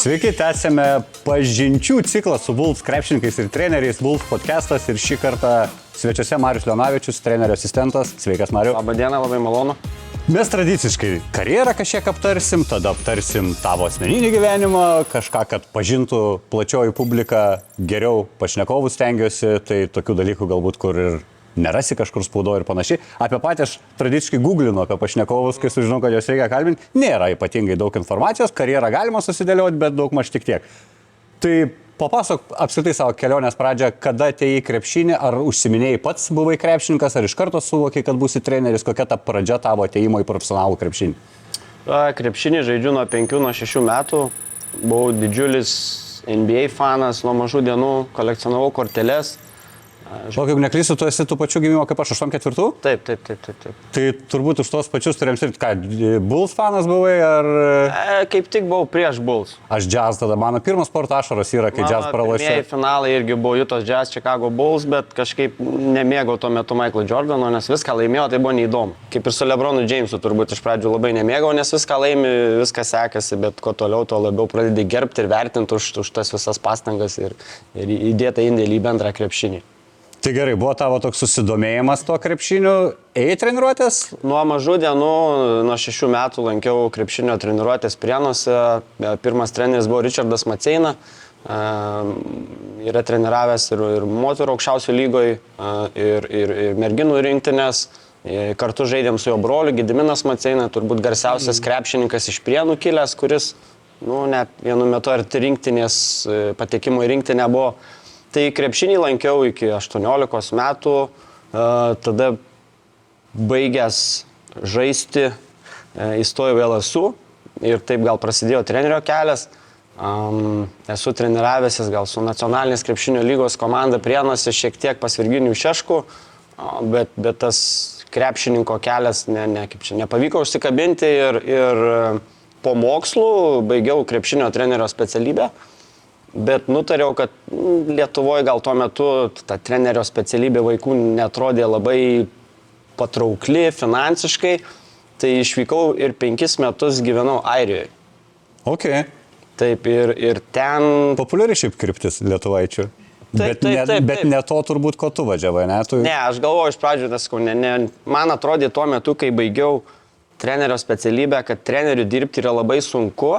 Sveiki, tęsėme pažinčių ciklą su Wolves krepšininkais ir treneriais, Wolves podcastas ir šį kartą svečiuose Marius Leonavičius, trenerio asistentas. Sveikas, Mariu. Labą dieną, labai malonu. Mes tradiciškai karjerą kažkiek aptarsim, tada aptarsim tavo asmeninį gyvenimą, kažką, kad pažintų plačioji publika, geriau pašnekovus stengiuosi, tai tokių dalykų galbūt, kur ir nerasi kažkur spaudo ir panašiai. Apie patį aš tradiciškai googlinu apie pašnekovus, kai sužinau, kad juos reikia kalbinti. Nėra ypatingai daug informacijos, karjerą galima susidėlioti, bet daug maž tik tiek. Tai papasok apskritai savo kelionės pradžią, kada atėjai į krepšinį, ar užsiminėjai pats buvai krepšininkas, ar iš karto suvokiai, kad būsi treneris, kokia ta pradžia tavo atėjimo į profesionalų krepšinį? Krepšinį žaidžiu nuo 5-6 metų. Buvau didžiulis NBA fanas, nuo mažų dienų kolekcionavau korteles. O kaip neklysiu, tu esi tų pačių gimimo kaip aš, 84? Taip. Tai turbūt už tos pačius turėjom sirti, ką, Bulls fanas buvai, ar... Kaip tik buvau prieš Bulls. Aš Jazz tada, mano pirmas sporto ašaros yra, kai Jazz pralošė. Pirmieji finalai irgi buvo Utah Jazz, Chicago Bulls, bet kažkaip nemėgau tuo metu Michael Jordano, nes viską laimėjo, tai buvo neįdomu. Kaip ir su LeBronu Jamesu turbūt iš pradžių labai nemėgau, nes viską laimi, viskas sekasi, bet kuo toliau, tuo labiau pradedi gerbti ir vertinti už tas visas pastangas ir įdėtą indėlį į bendrą krepšinį. Tai gerai, buvo tavo toks susidomėjimas to krepšiniu, ėjai treniruotės? Nuo mažų dienų, nuo 6 metų lankiau krepšinio treniruotės Prienuose. Pirmas treneris buvo Richardas Maceina. Yra treniravęs ir moterų aukščiausių lygoje, ir merginų rinktinės. Kartu žaidėm su jo broliu Gediminas Maceina, turbūt garsiausias krepšininkas iš Prienų kilęs, kuris ne vienu metu arti rinktinės patekimo į rinktinę buvo. Tai krepšinį lankiau iki 18 metų, tada baigęs žaisti įstojau į LSU ir taip gal prasidėjo trenerio kelias. Esu treniravęsis gal su nacionalinės krepšinio lygos komanda Prienuose šiek tiek pas Virginijų Šeškų, bet tas krepšininko kelias nepavyko užsikabinti ir po mokslų baigiau krepšinio trenerio specialybę. Bet nutariau, kad Lietuvoje gal tuo metu ta trenerio specialybė vaikų netrodė labai patraukli finansiškai, tai išvykau ir 5 metus gyvenau Airijoje. Ok. Taip, ir ten... Populiari šiaip kryptis lietuvaičių. Taip. Bet ne to turbūt, ko tu važiavai, ne? Ne, aš galvoju iš pradžių, man atrodė tuo metu, kai baigiau trenerio specialybę, kad treneriu dirbti yra labai sunku.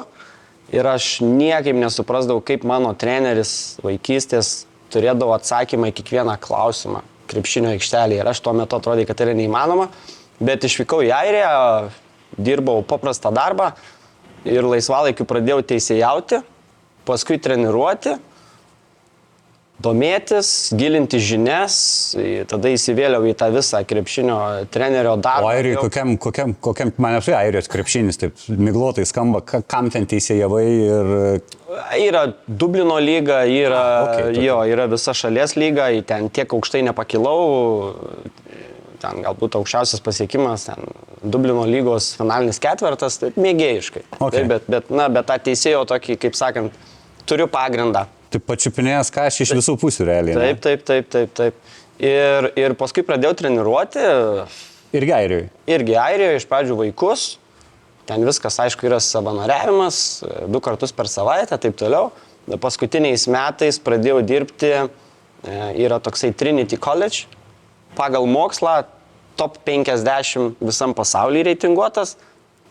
Ir aš niekaip nesuprasdavau, kaip mano treneris vaikystės turėdavo atsakymą į kiekvieną klausimą krepšinio aikštelėje. Ir aš tuo metu atrodė, kad tai yra neįmanoma. Bet išvykau į Airiją, dirbau paprastą darbą ir laisvalaikiu pradėjau teisėjauti, paskui treniruoti, domėtis, gilinti žinias, tada įsivėliau į tą visą krepšinio trenerio darbą. O Airijoje, kokiam man apsai Airijos krepšinis, taip miglotai skamba, kam ten teisėjavai ir... Yra Dublino lyga, yra visa šalies lyga, ten tiek aukštai nepakilau, ten galbūt aukščiausias pasiekimas, ten Dublino lygos finalinis ketvertas, tai mėgėjiškai. Okay. Bet tą teisėjo tokį, kaip sakant, turiu pagrindą. Tai pačiupinėjęs kažką iš visų pusių realiai. Taip. Ir paskui pradėjau treniruoti. Irgi Airijoje? Irgi Airijoje, iš pradžių vaikus. Ten viskas, aišku, yra savanoriavimas, 2 kartus per savaitę, taip toliau. Paskutiniais metais pradėjau dirbti, yra toksai Trinity College. Pagal mokslą top 50 visam pasaulyje reitinguotas.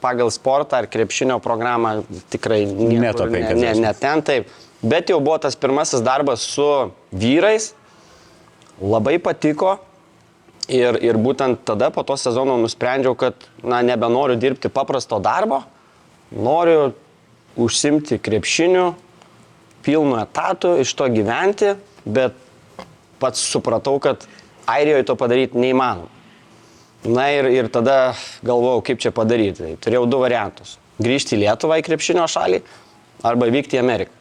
Pagal sportą ar krepšinio programą tikrai niekur, ne ten taip. Bet jau buvo tas pirmasis darbas su vyrais, labai patiko ir būtent tada po to sezono nusprendžiau, kad nebenoriu dirbti paprasto darbo, noriu užsimti krepšiniu, pilnu etatu, iš to gyventi, bet pats supratau, kad Airijoje to padaryti neįmanoma. Ir tada galvojau, kaip čia padaryti. Turėjau 2 variantus. Grįžti į Lietuvą į krepšinio šalį arba vykti į Ameriką.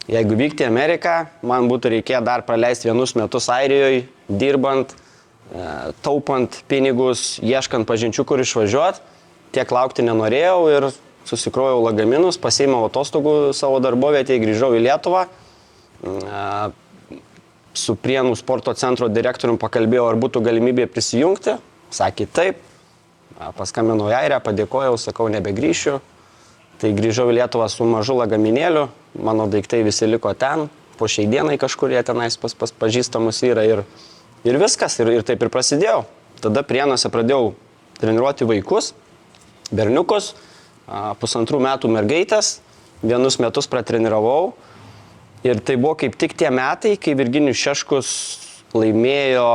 Jeigu vykti į Ameriką, man būtų reikėję dar praleisti 1 metus Airijoje, dirbant, taupant pinigus, ieškant pažinčių, kur išvažiuoti. Tiek laukti nenorėjau ir susikrovau lagaminus, pasiėmiau atostogų savo darbovietėje, grįžau į Lietuvą. Su Prienų sporto centro direktoriumi pakalbėjau, ar būtų galimybė prisijungti. Sakė taip. Paskambinau į Airiją, padėkojau, sakau, nebegrįšiu. Tai grįžau į Lietuvą su mažu lagaminėliu, mano daiktai visi liko ten, po šiai dienai kažkur jie tenais pas pažįstamus yra ir viskas, ir taip ir prasidėjau. Tada Prienuose pradėjau treniruoti vaikus, berniukus, 1,5 metų mergaitės, 1 metus pratreniravau. Ir tai buvo kaip tik tie metai, kai Virginijus Šeškus laimėjo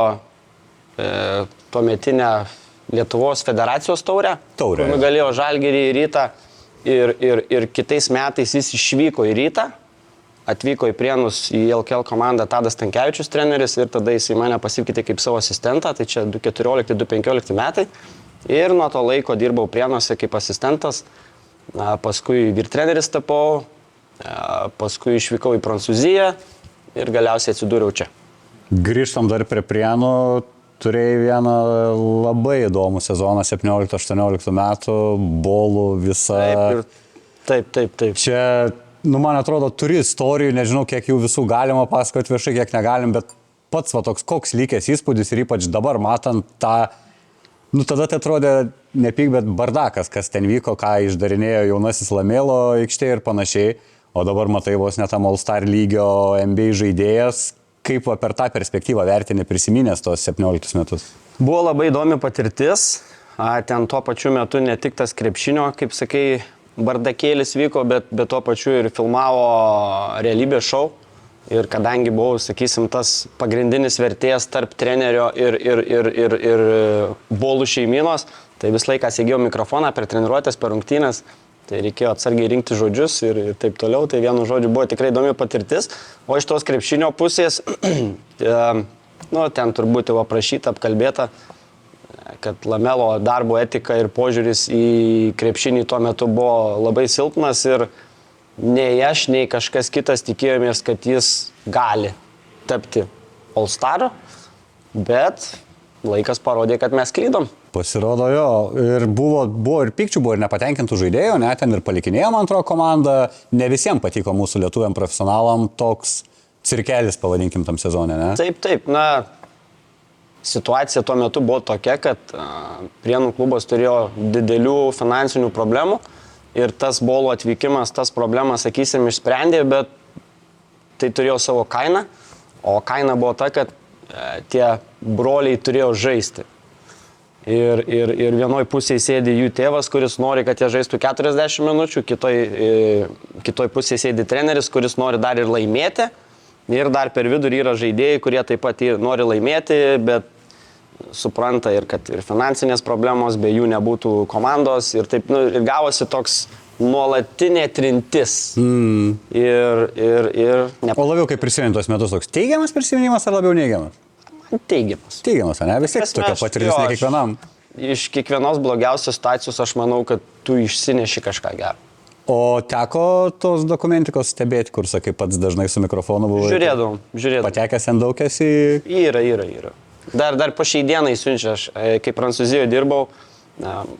tuometinę Lietuvos federacijos taurę. Kur nugalėjo Žalgirį į Rytą. Ir kitais metais jis išvyko į Rytą, atvyko į Prienus į LKL komandą Tadas Stankevičius treneris ir tada jis į mane pasikvietė kaip savo asistentą, tai čia 2014-2015 metai. Ir nuo to laiko dirbau Prienuose kaip asistentas, paskui vyrtreneris tapau, paskui išvykau į Prancūziją ir galiausiai atsidūriau čia. Grįžtam dar prie Prienų, turėjai vieną labai įdomų sezoną 17-18 metų, bolų visą. Taip. Čia, man atrodo, turi istorijų, nežinau, kiek jų visų galima pasakoti viešai, kiek negalim, bet pats toks koks lykęs įspūdis ir ypač dabar matant tą, tada tai atrodė nepyk, bet bardakas, kas ten vyko, ką išdarinėjo jaunasis Lamėlo aikštė ir panašiai, o dabar matai vos net tam All-Star lygio NBA žaidėjas. Kaip per tą perspektyvą vertini prisiminęs tos 17 metus? Buvo labai įdomi patirtis. Ten tuo pačiu metu ne tik tas krepšinio, kaip sakai, bardakėlis vyko, bet tuo pačiu ir filmavo realybės šou. Ir kadangi buvau, sakysim, tas pagrindinis vertėjas tarp trenerio ir bolų šeiminos, tai visą laiką sėdėjau mikrofoną per treniruotės, per rungtynes. Tai reikėjo atsargiai rinkti žodžius ir taip toliau. Tai vienu žodžiu buvo tikrai įdomi patirtis. O iš tos krepšinio pusės, ten turbūt jau aprašyta, apkalbėta, kad Lamelo darbo etika ir požiūris į krepšinį tuo metu buvo labai silpnas ir nei aš, nei kažkas kitas tikėjomės, kad jis gali tapti All-Star'u, bet laikas parodė, kad mes klydom. Pasirodo jo, ir buvo ir pykčių, buvo ir nepatenkintų žaidėjų, ten ir palikinėjo, man atrodo, komanda. Ne visiems patiko mūsų lietuviam profesionalam toks cirkelis, pavadinkim, tam sezone, ne? Taip, situacija tuo metu buvo tokia, kad Prienų klubas turėjo didelių finansinių problemų ir tas bolų atvykimas, tas problemas, sakysim, išsprendė, bet tai turėjo savo kainą, o kaina buvo ta, kad tie broliai turėjo žaisti. Ir vienoj pusėje sėdi jų tėvas, kuris nori, kad jie žaistų 40 minučių, kitoj pusėje sėdi treneris, kuris nori dar ir laimėti. Ir dar per vidurį yra žaidėjai, kurie taip pat nori laimėti, bet supranta ir kad ir finansinės problemos, be jų nebūtų komandos. Ir taip, ir gavosi toks nuolatinė trintis. O labiau kaip prisimint tos metus, toks teigiamas prisiminimas ar labiau neigiamas? Teigiamas. Teigiamas, ne? Vis tiek tokia patirtis ne kiekvienam. Iš kiekvienos blogiausios situacijos aš manau, kad tu išsineši kažką gerą. O teko tos dokumentikos stebėti, kur, sakai, pats dažnai su mikrofonu buvai? Žiūrėdavau. Patekęs ant daug esi? Yra. Dar po šiai dienai siunčia, aš kai Prancūzijoje dirbau,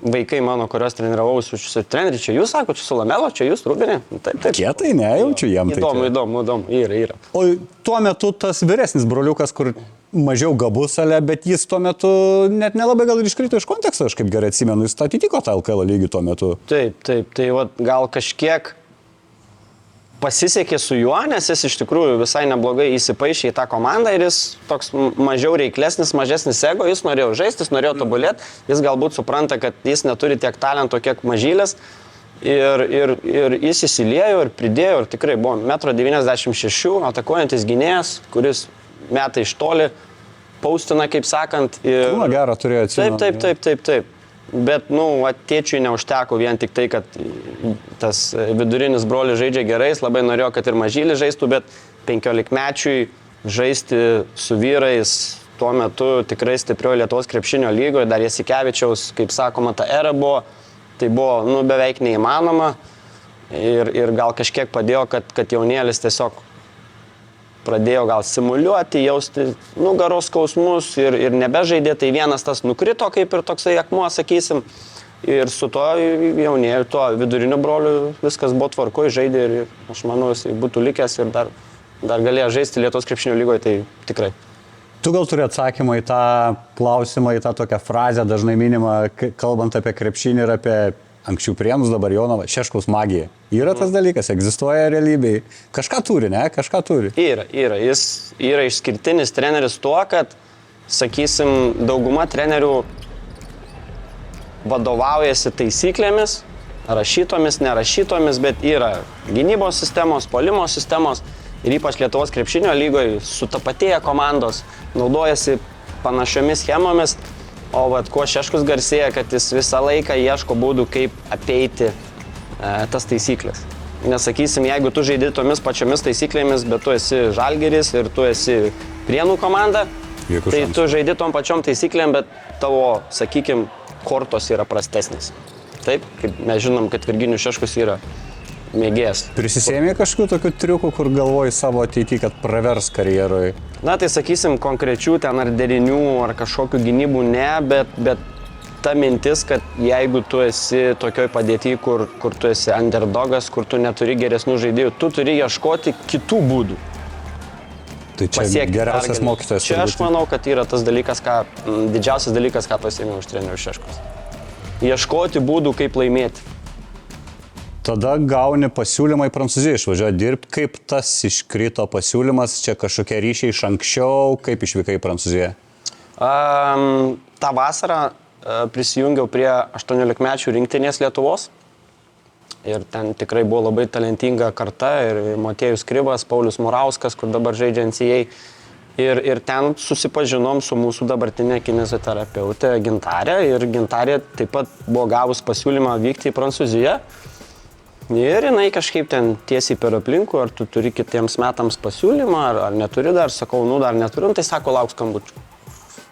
vaikai mano, kurios treniravau su treneriu, čia jūs sako, čia su Lamelo, čia jūs Rubinė. Taip. Kietai, nejaučiu jam. Įdomu. Yra. O tuo metu tas vyresnis broliukas, kur mažiau gabus, bet jis tuo metu net nelabai gal ir iškrito iš konteksto, aš kaip gerai atsimenu, jis atitiko tą LKL lygį tuo metu. Taip, tai gal kažkiek pasisekė su juo, nes jis iš tikrųjų visai neblogai įsipaišė į tą komandą ir jis toks mažiau reiklesnis, mažesnis ego, jis norėjo žaisti, jis norėjo tobulėti, jis galbūt supranta, kad jis neturi tiek talento, kiek mažylės ir jis įsiliejo ir pridėjo ir tikrai buvo 1,96 m, atakuojantis gynėjas, kuris metai iš toli paustina, kaip sakant. Kūną gerą turėjo atsimenu. Taip. Bet, tėčiui neužteko vien tik tai, kad tas vidurinis brolis žaidžia gerai, jis labai norėjo, kad ir mažylis žaistų, bet 15-mečiui žaisti su vyrais tuo metu tikrai stipriojo Lietuvos krepšinio lygoje, dar Jasikevičiaus, kaip sakoma, ta era buvo, tai buvo beveik neįmanoma ir gal kažkiek padėjo, kad jaunėlis tiesiog pradėjo gal simuliuoti, jausti nugaros skausmus ir nebežaidė, tai vienas tas nukrito kaip ir toksai akmuo, sakysim, ir su to jaunėju, tuo viduriniu broliu viskas buvo tvarkoj, žaidė ir aš manau, jis būtų likęs ir dar galėjo žaisti Lietuvos krepšinio lygoje, tai tikrai. Tu gal turi atsakymą į tą klausimą, į tą tokią frazę dažnai minimą, kalbant apie krepšinį ir apie anksčiau Prienus, dabar Jonava, Šeškaus magija. Yra tas dalykas, egzistuoja realybėje. Kažką turi, ne? Kažką turi. Yra. Jis yra išskirtinis treneris tuo, kad, sakysim, dauguma trenerių vadovaujasi taisyklėmis, rašytomis, nerašytomis, bet yra gynybos sistemos, puolimo sistemos ir ypač Lietuvos krepšinio lygoje sutapatėja komandos, naudojasi panašiomis schemomis, o kuo Šeškus garsėja, kad jis visą laiką ieško būdų, kaip apeiti tas taisyklės. Nesakysim, jeigu tu žaidi tomis pačiomis taisyklėmis, bet tu esi Žalgiris ir tu esi Prienų komanda, tai tu žaidi tom pačiom taisyklėm, bet tavo, sakykim, kortos yra prastesnis. Taip, kaip mes žinom, kad Virginijus Šeškus yra mėgėjas. Prisisėmė kažkokių tokių triukų, kur galvoji savo ateitį, kad pravers karjeroje? Na, tai sakysim, konkrečių ten ar derinių, ar kažkokių gynybų ne, bet ta mintis, kad jeigu tu esi tokioj padėty, kur tu esi underdogas, kur tu neturi geresnių žaidėjų, tu turi ieškoti kitų būdų. Tai čia geriausias mokytojas. Čia aš manau, kad yra tas dalykas, didžiausias dalykas, ką pasiėmiau iš trenerių Šeškus. Ieškoti būdų, kaip laimėti. Tada gauni pasiūlymą į Prancūziją išvažiuoti dirbti. Kaip tas iškrito pasiūlymas? Čia kažkokie ryšiai iš anksčiau? Kaip išvykai į Prancūziją? Ta vasarą prisijungiau prie 18-mečių rinktinės Lietuvos. Ir ten tikrai buvo labai talentinga karta. Ir Motiejus Krivas, Paulius Murauskas, kur dabar žaidžia NCAA. Ir ten susipažinom su mūsų dabartinė kineziterapeutė Gintarė. Ir Gintarė taip pat buvo gavus pasiūlymą vykti į Prancūziją. Ir jinai kažkaip ten tiesiai per aplinkų, ar tu turi kitiems metams pasiūlymą, ar neturi dar, sakau, dar neturiu, tai sako, lauk skambučio.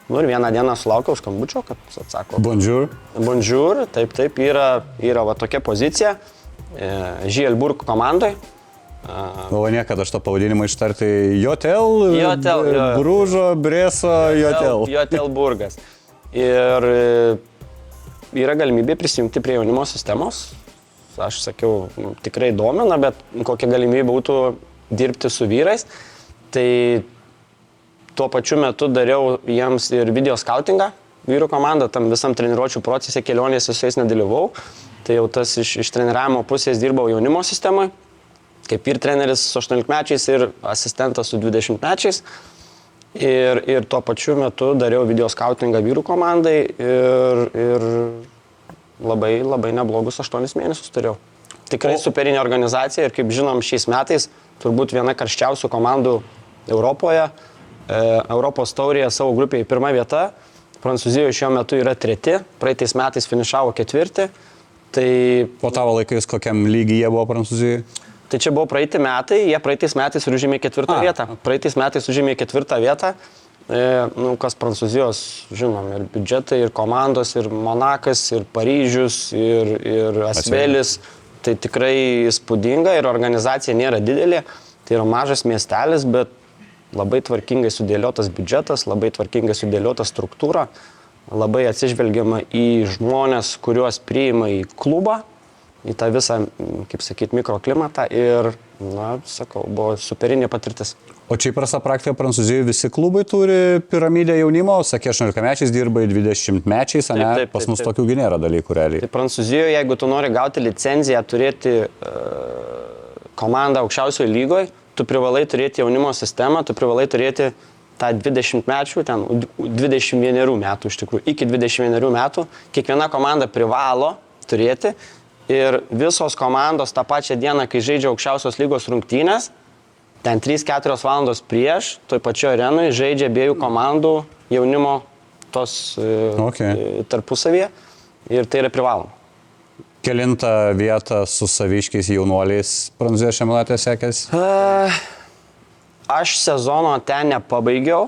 Ir vieną dieną sulaukiau skambučio, kad atsako. Bonjour. Bonjour, taip, yra va tokia pozicija, Žielburg komandai. O niekada aš to pavadinimą ištarti Jotel, Bružo, Breso, Jotel. Jotel Burgas. Ir yra galimybė prisijungti prie jaunimo sistemos. Aš sakiau, tikrai domina, bet kokia galimybė būtų dirbti su vyrais. Tai tuo pačiu metu dariau jiems ir video skautingą, vyrų komandą, tam visam treniruočių procese, kelionėse su jais nedalyvau. Tai jau tas iš treniravimo pusės dirbau jaunimo sistemoje, kaip ir treneris su 18-mečiais ir asistentas su 20-mečiais. Ir tuo pačiu metu dariau video skautingą vyrų komandai ir labai neblogus 8 mėnesius turėjau. Tikrai superinė organizacija ir kaip žinom šiais metais turbūt viena karščiausių komandų Europoje. Europos taurėje savo grupėje 1 vieta. Prancūzijoje šiuo metu yra 3, praeitais metais finišavo 4. Tai... Po tavo laikais kokiam lygiai jie buvo Prancūzijoje? Tai čia buvo praeiti metai, jie praeitais metais užėmė 4 vietą. Praeitais metais užėmė 4 vietą. Kas Prancūzijos, žinom, ir biudžetai, ir komandos, ir Monakas, ir Paryžius, ir Asvelis. Tai tikrai įspūdinga ir organizacija nėra didelė. Tai yra mažas miestelis, bet labai tvarkingai sudėliotas biudžetas, labai tvarkingai sudėliota struktūra, labai atsižvelgiama į žmonės, kuriuos priima į klubą, į tą visą, kaip sakyt, mikroklimatą ir, sakau, buvo superinė patirtis. O čia įprasta praktika Prancūzijoje visi klubai turi piramidę jaunimo, sakė, 18-mečiais dirbai, 20-mečiais, ne? Pas mus tokių nėra dalykų realiai. Tai Prancūzijoje, jeigu tu nori gauti licenciją, turėti komandą aukščiausioje lygoje, tu privalai turėti jaunimo sistemą, tu privalai turėti tą 20-mečių, ten 21 metų iš tikrųjų, iki 21 metų, kiekviena komanda privalo turėti ir visos komandos tą pačią dieną, kai žaidžia aukščiausios lygos rungtynės, ten 3-4 valandos prieš, toj pačioj arenui žaidžia abiejų komandų jaunimo tos tarpusavyje ir tai yra privaloma. Kelintą vietą su saviškiais jaunuoliais Prancūzijos čempionate sekėsi? Aš sezono ten nepabaigiau.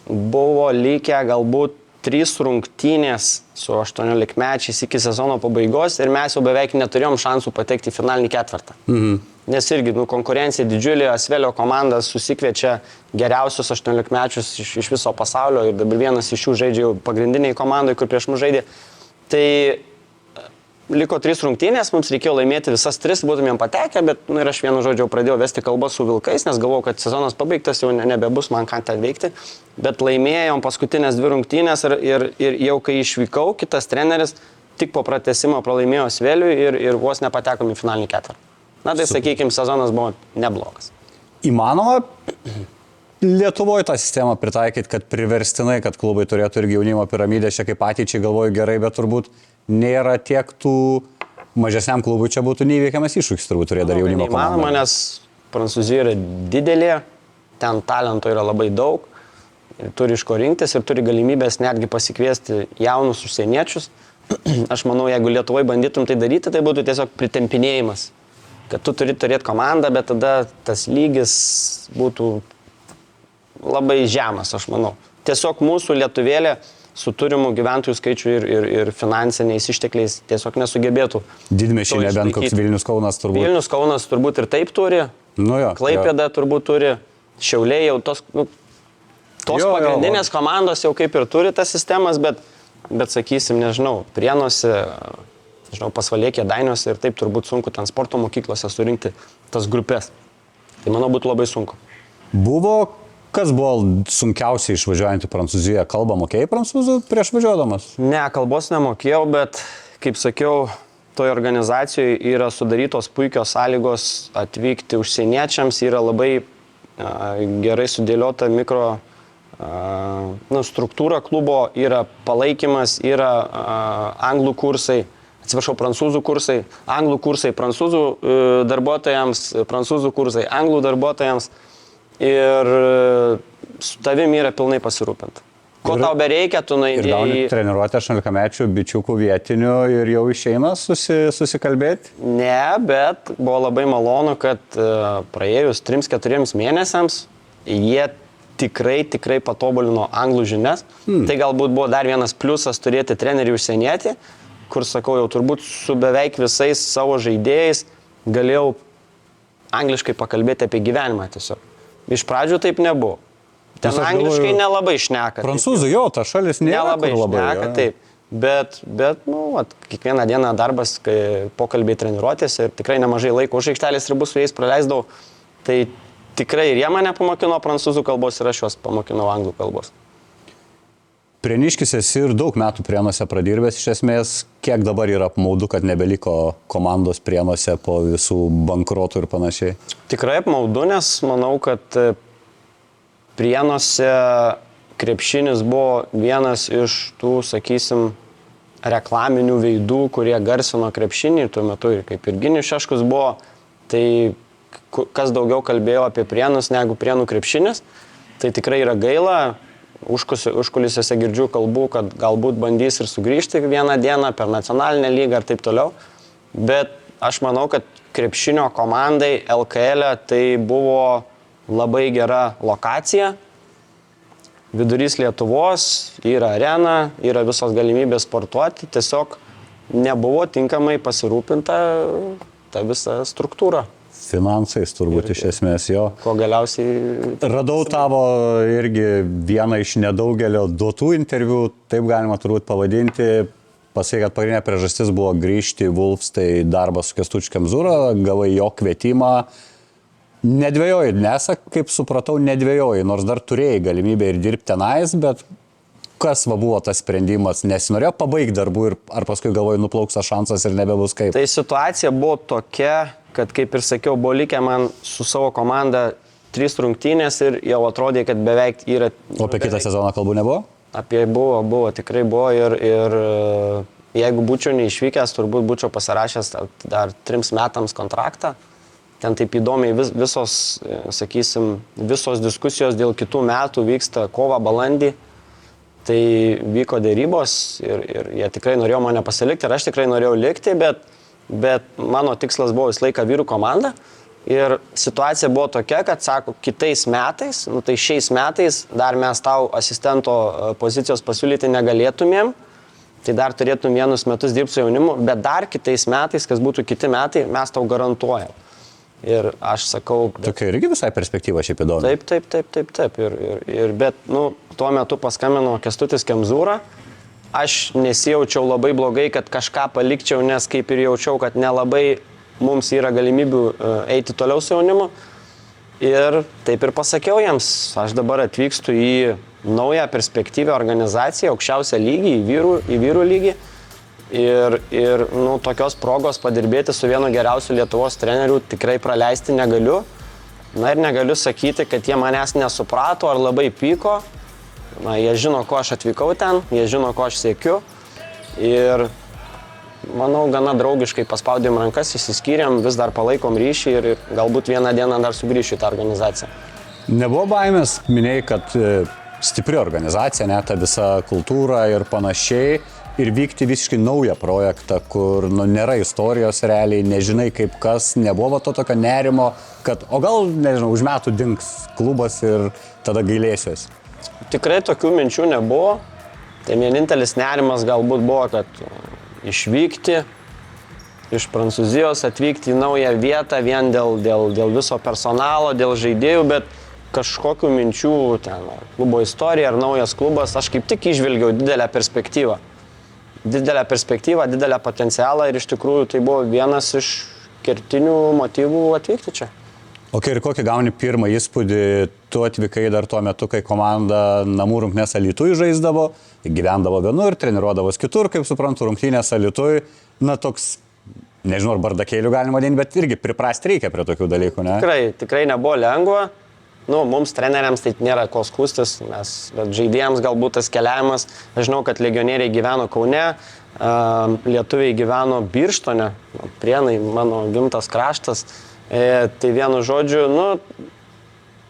Buvo likę galbūt 3 rungtynės su 18-mečiais iki sezono pabaigos ir mes jau beveik neturėjom šansų patekti į finalinį ketvirtą. Nes irgi konkurencija didžiulė, Asvelio komanda susikviečia geriausius 18-mečius iš viso pasaulio ir dabar vienas iš jų žaidžia jau pagrindiniai komandai, kur prieš mus žaidė. Tai liko 3 rungtynės, mums reikėjo laimėti visas 3, būtumėm patekę, bet ir aš vienu žodžiu pradėjau vesti kalbą su Vilkais, nes galvojau, kad sezonas pabaigtas, jau nebebus man ką ten veikti. Bet laimėjom paskutinės 2 rungtynės ir jau kai išvykau, kitas treneris tik po pratęsimo pralaimėjo Sveliui ir vos nepatekom į finalinį ketvirtą. Na tai sakykime, sezonas buvo neblogas. Įmanoma Lietuvoje tą sistemą pritaikyti, kad priverstinai, kad klubai turėtų irgi jaunimo piramidę, čia kaip ateičiai galvoju gerai, bet turbūt nėra tiek tų mažesniam klubui čia būtų neįveikiamas iššūkis, turbūt turėtų dar jaunimo komandą. Įmanoma, nes Prancūzija yra didelė, ten talento yra labai daug, turi iš ko rinktis ir turi galimybės netgi pasikviesti jaunus užsieniečius. Aš manau, jeigu Lietuvoje bandytum tai daryti, tai būtų tiesiog pritempinėjimas. Kad tu turi turėti komandą, bet tada tas lygis būtų labai žemas, aš manau. Tiesiog mūsų lietuvėlė su turimų gyventojų skaičiu ir finansiniais ištekliais tiesiog nesugebėtų. Didmiesčiai nebent koks Vilnius Kaunas turbūt. Vilnius Kaunas turbūt ir taip turi. Nu jo, Klaipėda turbūt turi. Šiauliai jau tos pagrindinės komandos jau kaip ir turi tas sistemas, bet sakysim, nežinau, Prienuose, nežinau, Pasvalėje, Kėdainiuose ir taip turbūt sunku ten sporto mokyklose surinkti tas grupės. Tai manau būtų labai sunku. Kas buvo sunkiausiai išvažiuojant į Prancūziją? Kalbą mokėjai prancūzų prieš važiuodamas? Ne, kalbos nemokėjau, bet, kaip sakiau, toje organizacijoje yra sudarytos puikios sąlygos atvykti užsieniečiams, yra labai gerai sudėliota struktūra klubo, yra palaikymas, yra anglų kursai, prancūzų kursai, anglų kursai prancūzų darbuotojams, prancūzų kursai anglų darbuotojams. Ir su tavim yra pilnai pasirūpinta. Ko tau bereikia, tu nueini. Ir gauni treniruotę 18-mečių bičiukų vietinių ir jau išeina susikalbėti? Ne, bet buvo labai malonu, kad praėjus 3-4 mėnesiams jie tikrai patobulino anglų žinias. Tai galbūt buvo dar vienas pliusas turėti trenerį užsienietį, kur, sakau, jau turbūt su beveik visais savo žaidėjais galėjau angliškai pakalbėti apie gyvenimą tiesiog. Iš pradžių taip nebuvo. Ten angliškai nelabai šneka. Prancūzų jo, ta šalis nelabai šneka, taip. Bet kiekvieną dieną darbas, kai pokalbiai treniruotėse ir tikrai nemažai laiko už aikštelės ribų su jais praleisdavau, tai tikrai ir jie mane pamokino prancūzų kalbos ir aš juos pamokinau anglų kalbos. Prieniškis esi ir daug metų Prienuose pradirbęs iš esmės. Kiek dabar yra apmaudu, kad nebeliko komandos Prienuose po visų bankrotų ir panašiai? Tikrai apmaudu, nes manau, kad Prienuose krepšinis buvo vienas iš tų, sakysim, reklaminių veidų, kurie garsino krepšinį tuo metu ir kaip Virginijus Šeškus buvo. Tai kas daugiau kalbėjo apie Prienus negu Prienų krepšinis, tai tikrai yra gaila. Užkulisiuose girdžiu kalbų, kad galbūt bandys ir sugrįžti vieną dieną per nacionalinę lygą ir taip toliau. Bet aš manau, kad krepšinio komandai LKL tai buvo labai gera lokacija. Vidurys Lietuvos, yra arena, yra visos galimybės sportuoti. Tiesiog nebuvo tinkamai pasirūpinta ta visa struktūra. Finansais turbūt iš esmės jo. Ko galiausiai... Radau tavo irgi vieną iš nedaugelio duotų interviu, taip galima turbūt pavadinti. Pasakė, kad pagrindinė priežastis buvo grįžti į Wolves, tai darbas su Kęstučiu Kemzūra, gavai jo kvietimą. Nedvėjoji, nesak, kaip supratau, nedvėjoji, nors dar turėjai galimybę ir dirbti tenais, bet kas buvo tas sprendimas? Nesinorėjo pabaigti darbų ir ar paskui galvoji nuplauks tas šansas ir nebebus kaip? Tai situacija buvo tokia, kad, kaip ir sakiau, buvo likę man su savo komanda 3 rungtynės ir jau atrodė, kad beveik yra... O apie kitą sezoną kalbų nebuvo? Apie buvo, tikrai buvo ir jeigu būčiau neišvykęs, turbūt būčiau pasirašęs dar 3 metams kontraktą. Ten taip įdomiai visos, sakysim, visos diskusijos dėl kitų metų vyksta kovą, balandį. Tai vyko dėrybos ir jie tikrai norėjo mane pasilikti ir aš tikrai norėjau likti, bet mano tikslas buvo visą laiką vyrų komanda ir situacija buvo tokia, kad sako, kitais metais, tai šiais metais dar mes tau asistento pozicijos pasiūlyti negalėtumėm, tai dar turėtum 1 metus dirbti su jaunimu, bet dar kitais metais, kas būtų kiti metai, mes tau garantuojam. Ir aš sakau... Tokia irgi visai perspektyva šiaip įdomi. Taip. Bet tuo metu paskambino Kęstutis Kemzūra. Aš nesijaučiau labai blogai, kad kažką palikčiau, nes kaip ir jaučiau, kad nelabai mums yra galimybių eiti toliau su jaunimu. Ir taip ir pasakiau jiems, aš dabar atvykstu į naują perspektyvę organizaciją, aukščiausią lygį, į vyrų lygį. ir tokios progos padirbėti su vienu geriausiu Lietuvos treneriu tikrai praleisti negaliu. Na ir negaliu sakyti, kad jie manęs nesuprato ar labai pyko. Na, jie žino, ko aš atvykau ten, jie žino, ko aš siekiu. Ir manau, gana draugiškai paspaudėm rankas, išsiskyrėm, vis dar palaikom ryšį ir galbūt vieną dieną dar sugrįšiu į tą organizaciją. Nebuvo baimės, minėjai, kad stipri organizacija, ta visa kultūra ir panašiai, ir vykti visiškai naują projektą, kur nėra istorijos realiai, nežinai kaip kas, nebuvo to tokio nerimo, kad o gal, nežinau, už metų dings klubas ir tada gailėsiuosi. Tikrai tokių minčių nebuvo. Tai vienintelis nerimas galbūt buvo, kad išvykti iš Prancūzijos, atvykti į naują vietą vien dėl viso personalo, dėl žaidėjų, bet kažkokių minčių ten, klubo istorija ar naujas klubas, aš kaip tik įžvelgiau didelę perspektyvą. Didelę potencialą ir iš tikrųjų tai buvo vienas iš kertinių motyvų atvykti čia. Ir kokį gauni pirmą įspūdį, tu atvykai dar tuo metu, kai komanda namų rungtynės Alytuj žaisdavo, gyvendavo vienur, treniruodavos kitur, kaip suprantu, rungtynės Alytuj, toks, nežinau, ar bardakėlių galima vadinti, bet irgi priprasti reikia prie tokių dalykų, ne? Tikrai nebuvo lengva. Mums treneriams tai nėra ko skųstis, bet žaidėjams galbūt tas keliavimas, aš žinau, kad legionieriai gyveno Kaune, lietuviai gyveno Birštone, Prienai, mano gimtas kraštas. Tai vienu žodžiu,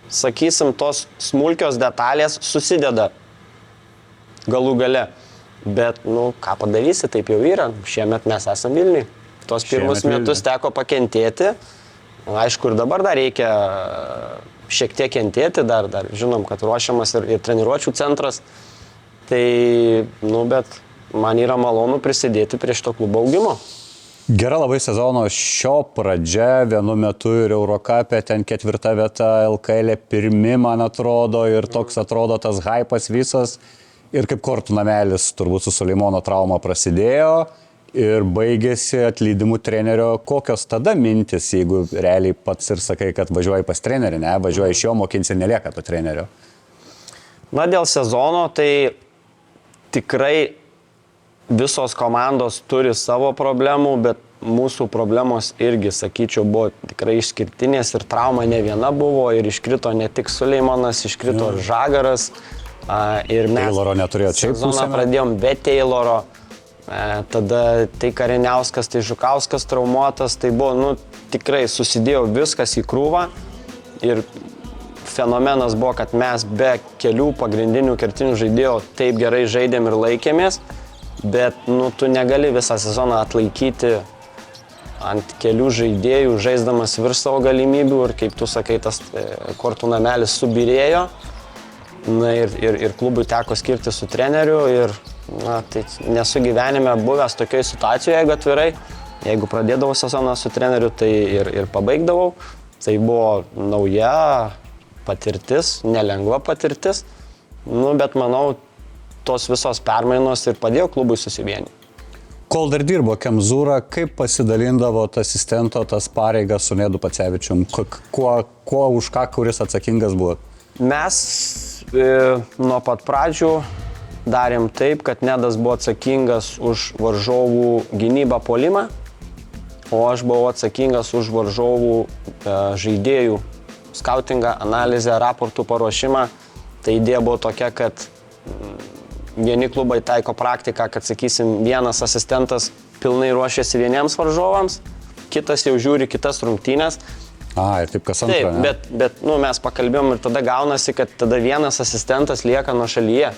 sakysim, tos smulkios detalės susideda galų gale. Bet, ką padarysi, taip jau yra. Šiemet mes esam Vilniuj. Tos pirmus metus teko pakentėti. Aišku, ir dabar dar reikia šiek tiek kentėti, dar žinom, kad ruošiamas ir treniruočių centras. Tai, bet man yra malonu prisidėti prie šito klubo augimo. Gera labai sezono šio pradžia, vienu metu ir Eurocup'e, ten 4 vieta, LKL 1, man atrodo, ir toks atrodo tas hypas visas. Ir kaip kortų namelis turbūt su Suleimono trauma prasidėjo ir baigėsi atleidimu trenerio. Kokios tada mintis, jeigu realiai pats ir sakai, kad važiuoji pas trenerį, ne? Važiuoji iš jo, mokinsi ir nelieka to trenerio? Dėl sezono tai tikrai visos komandos turi savo problemų, bet mūsų problemos irgi, sakyčiau, buvo tikrai išskirtinės ir trauma ne viena buvo ir iškrito ne tik Suleimonas, iškrito ir Žagaras. Ir mes Tayloro neturėjo čia sezoną pradėjom be Tayloro. Tada tai Kariniauskas, tai Žukauskas traumuotas, tai buvo, tikrai susidėjo viskas į krūvą ir fenomenas buvo, kad mes be kelių pagrindinių kertinių žaidėjų taip gerai žaidėm ir laikėmės, bet, tu negali visą sezoną atlaikyti ant kelių žaidėjų, žaisdamas virš savo galimybių ir, kaip tu sakai, tas kortų namelis subirėjo. Ir klubui teko skirti su treneriu ir tai nesu gyvenime buvęs tokioje situacijoje, jeigu atvirai. Jeigu pradėdavau sezoną su treneriu, tai ir pabaigdavau. Tai buvo nauja patirtis, nelengva patirtis. Bet manau, tos visos permainos ir padėjo klubui susivienyti. Kol dar dirbo Kemzūra, kaip pasidalindavo asistento tas pareigas su Nedu Pacevičium? Kuo už ką, kuris atsakingas buvo? Mes nuo pat pradžių darėm taip, kad Nedas buvo atsakingas už varžovų gynybą puolimą, o aš buvau atsakingas už varžovų žaidėjų skautingą, analizę, raportų paruošimą. Tai idėja buvo tokia, kad vieni klubai taiko praktiką, kad, sakysim, vienas asistentas pilnai ruošiasi vieniems varžovams, kitas jau žiūri kitas rungtynes. Ir taip kas antra, ne? Taip, bet mes pakalbėjom ir tada gaunasi, kad tada vienas asistentas lieka nuošalyje.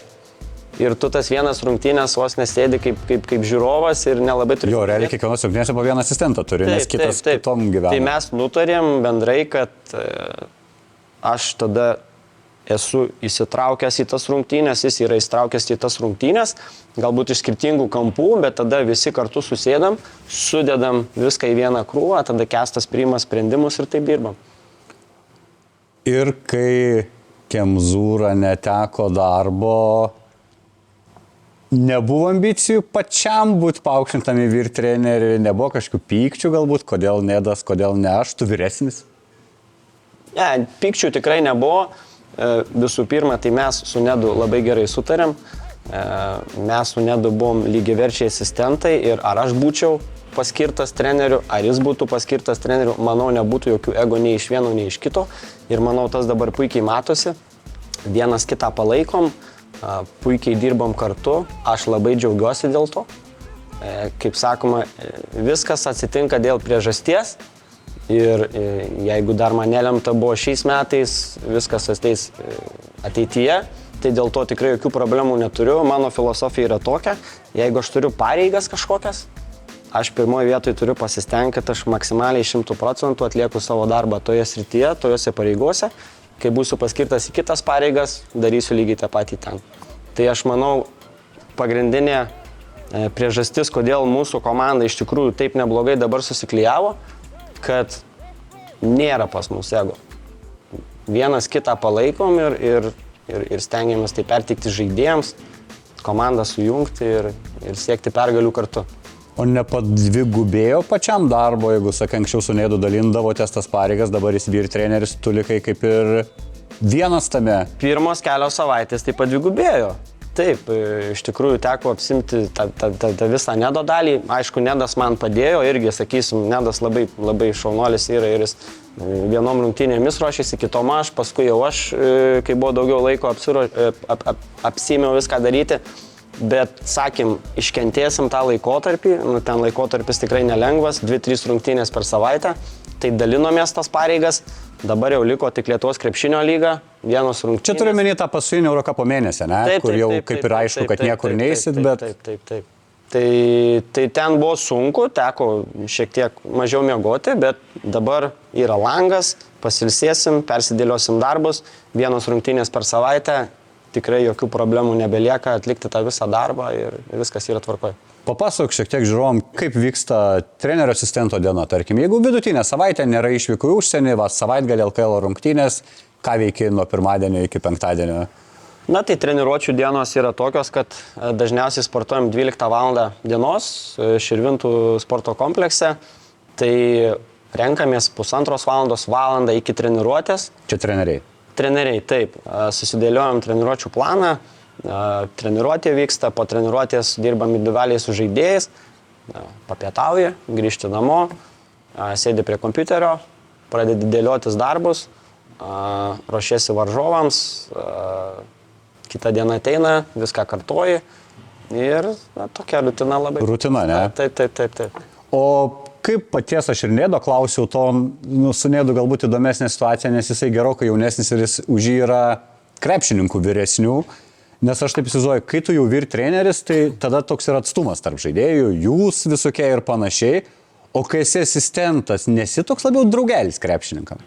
Ir tu tas vienas rungtynės vos nesėdi kaip žiūrovas ir nelabai turi. Jo, realiai kiekvienos rungtynėse po vieną asistentą turi, nes kitas kitom gyvena. Tai mes nutarėm bendrai, kad aš tada esu įsitraukęs į tas rungtynės, jis yra įsitraukęs į tas rungtynės, galbūt iš skirtingų kampų, bet tada visi kartu susėdam, sudedam viską į vieną krūvą, tada Kestas priima sprendimus ir taip dirbam. Ir kai Kemzūra neteko darbo, nebuvo ambicijų pačiam būti paaukštintam į vyr trenerį, nebuvo kažkokių pykčių galbūt, kodėl Nedas, kodėl ne aš, tu vyresnis? Ne, pykčių tikrai nebuvo. Visų pirma, tai mes su Nedu labai gerai sutarėm. mes su Nedu buvom lygiaverčiai asistentai ir ar aš būčiau paskirtas treneriu, ar jis būtų paskirtas treneriu, manau, nebūtų jokių ego nei iš vieno, nei iš kito. Ir manau, tas dabar puikiai matosi. Vienas kitą palaikom, puikiai dirbam kartu, aš labai džiaugiuosi dėl to. Kaip sakoma, viskas atsitinka dėl priežasties ir jeigu dar man nelemta buvo šiais metais, viskas ateis ateityje, tai dėl to tikrai jokių problemų neturiu. Mano filosofija yra tokia, jeigu aš turiu pareigas kažkokias, aš pirmoje vietoje turiu pasistengti, kad aš maksimaliai 100% atlieku savo darbą toje srityje, tojose pareigose. Kai būsiu paskirtas į kitas pareigas, darysiu lygiai tą patį ten. Tai aš manau, pagrindinė priežastis, kodėl mūsų komanda iš tikrųjų taip neblogai dabar susiklijavo, kad nėra pas mus ego. Vienas kitą palaikom ir stengiamės tai perteikti žaidėjams, komandą sujungti ir siekti pergalių kartu. O nepadvigubėjo pačiam darbo, jeigu, sakai, anksčiau su Nedu dalindavotės tas pareigas, dabar jis vyr treneris, tu likai kaip ir vienas tame. Pirmos kelios savaitės tai padvigubėjo. Taip, iš tikrųjų teko apsimti tą visą Nedo dalį. Aišku, Nedas man padėjo, irgi, sakysim, Nedas labai šaunuolis yra ir jis vienom rungtynėmis ruošėsi, kitom aš, paskui jau aš, kai buvo daugiau laiko, apsimiau viską daryti. Bet, sakym, iškentėsim tą laikotarpį, ten laikotarpis tikrai nelengvas, 2-3 rungtynės per savaitę, tai dalinomės tas pareigas, dabar jau liko tik Lietuvos krepšinio lyga, vienos rungtynės. Čia turiu menį tą paskutinį Eurocapo mėnesį, ne? Kur jau kaip ir aišku, kad niekur neisit, bet... Taip. Tai ten buvo sunku, teko šiek tiek mažiau miegoti, bet dabar yra langas, pasilsėsim, persidėliosim darbus, vienos rungtynės per savaitę, tikrai jokių problemų nebelieka atlikti tą visą darbą ir viskas yra tvarkoje. Papasakok šiek tiek žiūrovom, kaip vyksta trenerio asistento diena, tarkim, jeigu vidutinė savaitė nėra išvykų į užsienį, savaitgalį LKL rungtynės, ką veiki nuo pirmadienio iki penktadienio? Na tai treniruočių dienos yra tokios, kad dažniausiai sportuojam 12 val. Dienos Širvintų sporto komplekse, tai renkamės pusantros valandą iki treniruotės. Čia treneriai? Treneriai, taip. Susidėliojam treniruočių planą, treniruotė vyksta, po treniruotės dirbam individualiai su žaidėjais, papietauji, grįžti namo, sėdi prie kompiuterio, pradedi dėliotis darbus, ruošiesi varžovams, kitą dieną ateina, viską kartoji ir tokia rutina labai. Rutina, ne? Taip. O kaip paties aš ir Nedo klausiau, to su Nedu galbūt įdomesnė situacija, nes jisai gerokai jaunesnis ir jis už jį yra krepšininkų vyresnių, nes aš taip įsivaizduoju, kai tu jau vyr treneris, tai tada toks yra atstumas tarp žaidėjų, jūs visokie ir panašiai, o kai esi asistentas, nesi toks labiau draugelis krepšininkam?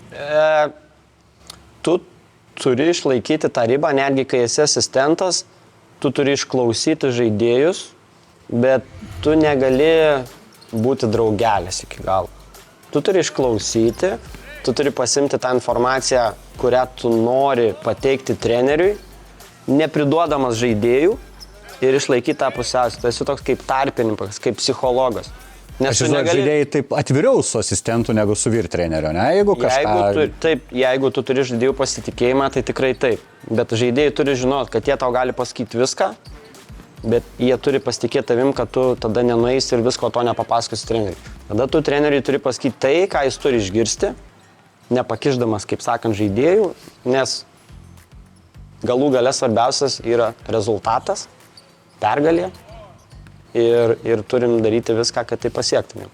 Tu turi išlaikyti tą ribą, netgi kai esi asistentas, tu turi išklausyti žaidėjus, bet tu negali būti draugelis iki galo. Tu turi išklausyti, tu turi pasimti tą informaciją, kurią tu nori pateikti treneriui, nepriduodamas žaidėjų ir išlaikyti tą pusiausvyrą. Tu esi toks kaip tarpininkas, kaip psichologas. Nes aš žinau, žaidėjai taip atviriau su asistentu negu su vyr trenerio, ne? Jeigu tu turi žaidėjų pasitikėjimą, tai tikrai taip. Bet žaidėjai turi žinoti, kad jie tau gali pasakyti viską, bet jie turi pasitikėti tavim, kad tu tada nenueisi ir visko to nepapasakosi treneriui. Tada tu treneriui turi pasakyti tai, ką jis turi išgirsti, nepakišdamas, kaip sakant, žaidėjų, nes galų gale svarbiausias yra rezultatas, pergalė ir turim daryti viską, kad tai pasiektumėm.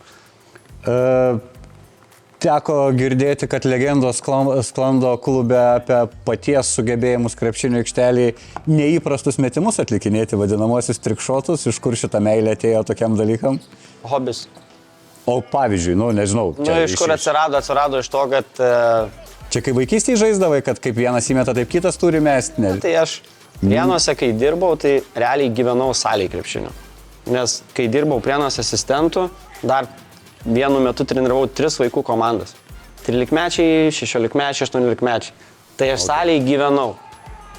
Teko girdėti, kad legendos sklando klube apie paties sugebėjimus krepšinio aikštelėje neįprastus metimus atlikinėti, vadinamosius trikšotus, iš kur šitą meilę atėjo tokiam dalykam? Hobis. O pavyzdžiui, nežinau. Iš kur atsirado iš to, kad... Čia kai vaikystėje žaisdavai, kad kaip vienas įmeta, taip kitas turi mesti. Tai aš Prienuose, kai dirbau, tai realiai gyvenau salėje krepšinio. Nes kai dirbau Prienuose asistentų, dar vienu metu treniravau 3 vaikų komandas. 13-mečiai, 16-mečiai, 18-mečiai. Tai aš salėje gyvenau.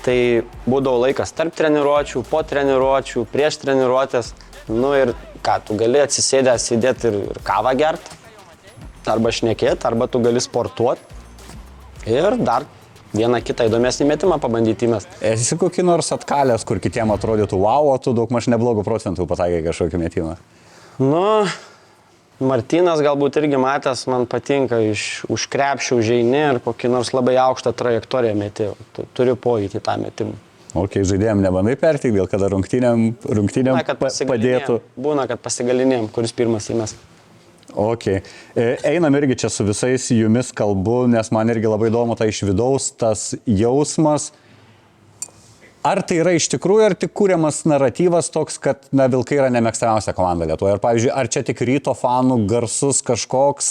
Tai būdavo laikas tarp treniruočių, po treniruočių, prieš treniruotės. Ir ką, tu gali sėdėti ir kavą gerti, arba šnekėti, arba tu gali sportuoti. Ir dar vieną kitą įdomesnį metimą pabandyti įmest. Esi kokį nors atkalęs, kur kitiem atrodytų wow, o tu daug maž neblogų procentų pataikai kažkokį metimą? Nu, Martynas galbūt irgi matęs, man patinka, už krepšio užeini ir kokį nors labai aukštą trajektoriją meti. Turiu pojūtį tą metimą. Ok, žaidėjom nebandai pertikti, gal kada rungtynėm padėtų. Būna, kad pasigalinėjom, kuris pirmas įmes. Ok. Einam irgi čia su visais jumis kalbu, nes man irgi labai įdomu tai iš vidaus tas jausmas. Ar tai yra iš tikrųjų, ar tik kūriamas naratyvas toks, kad Vilkai yra nemėgstamiausia komanda Lietuvoje? Ar, pavyzdžiui, ar čia tik Ryto fanų garsus kažkoks,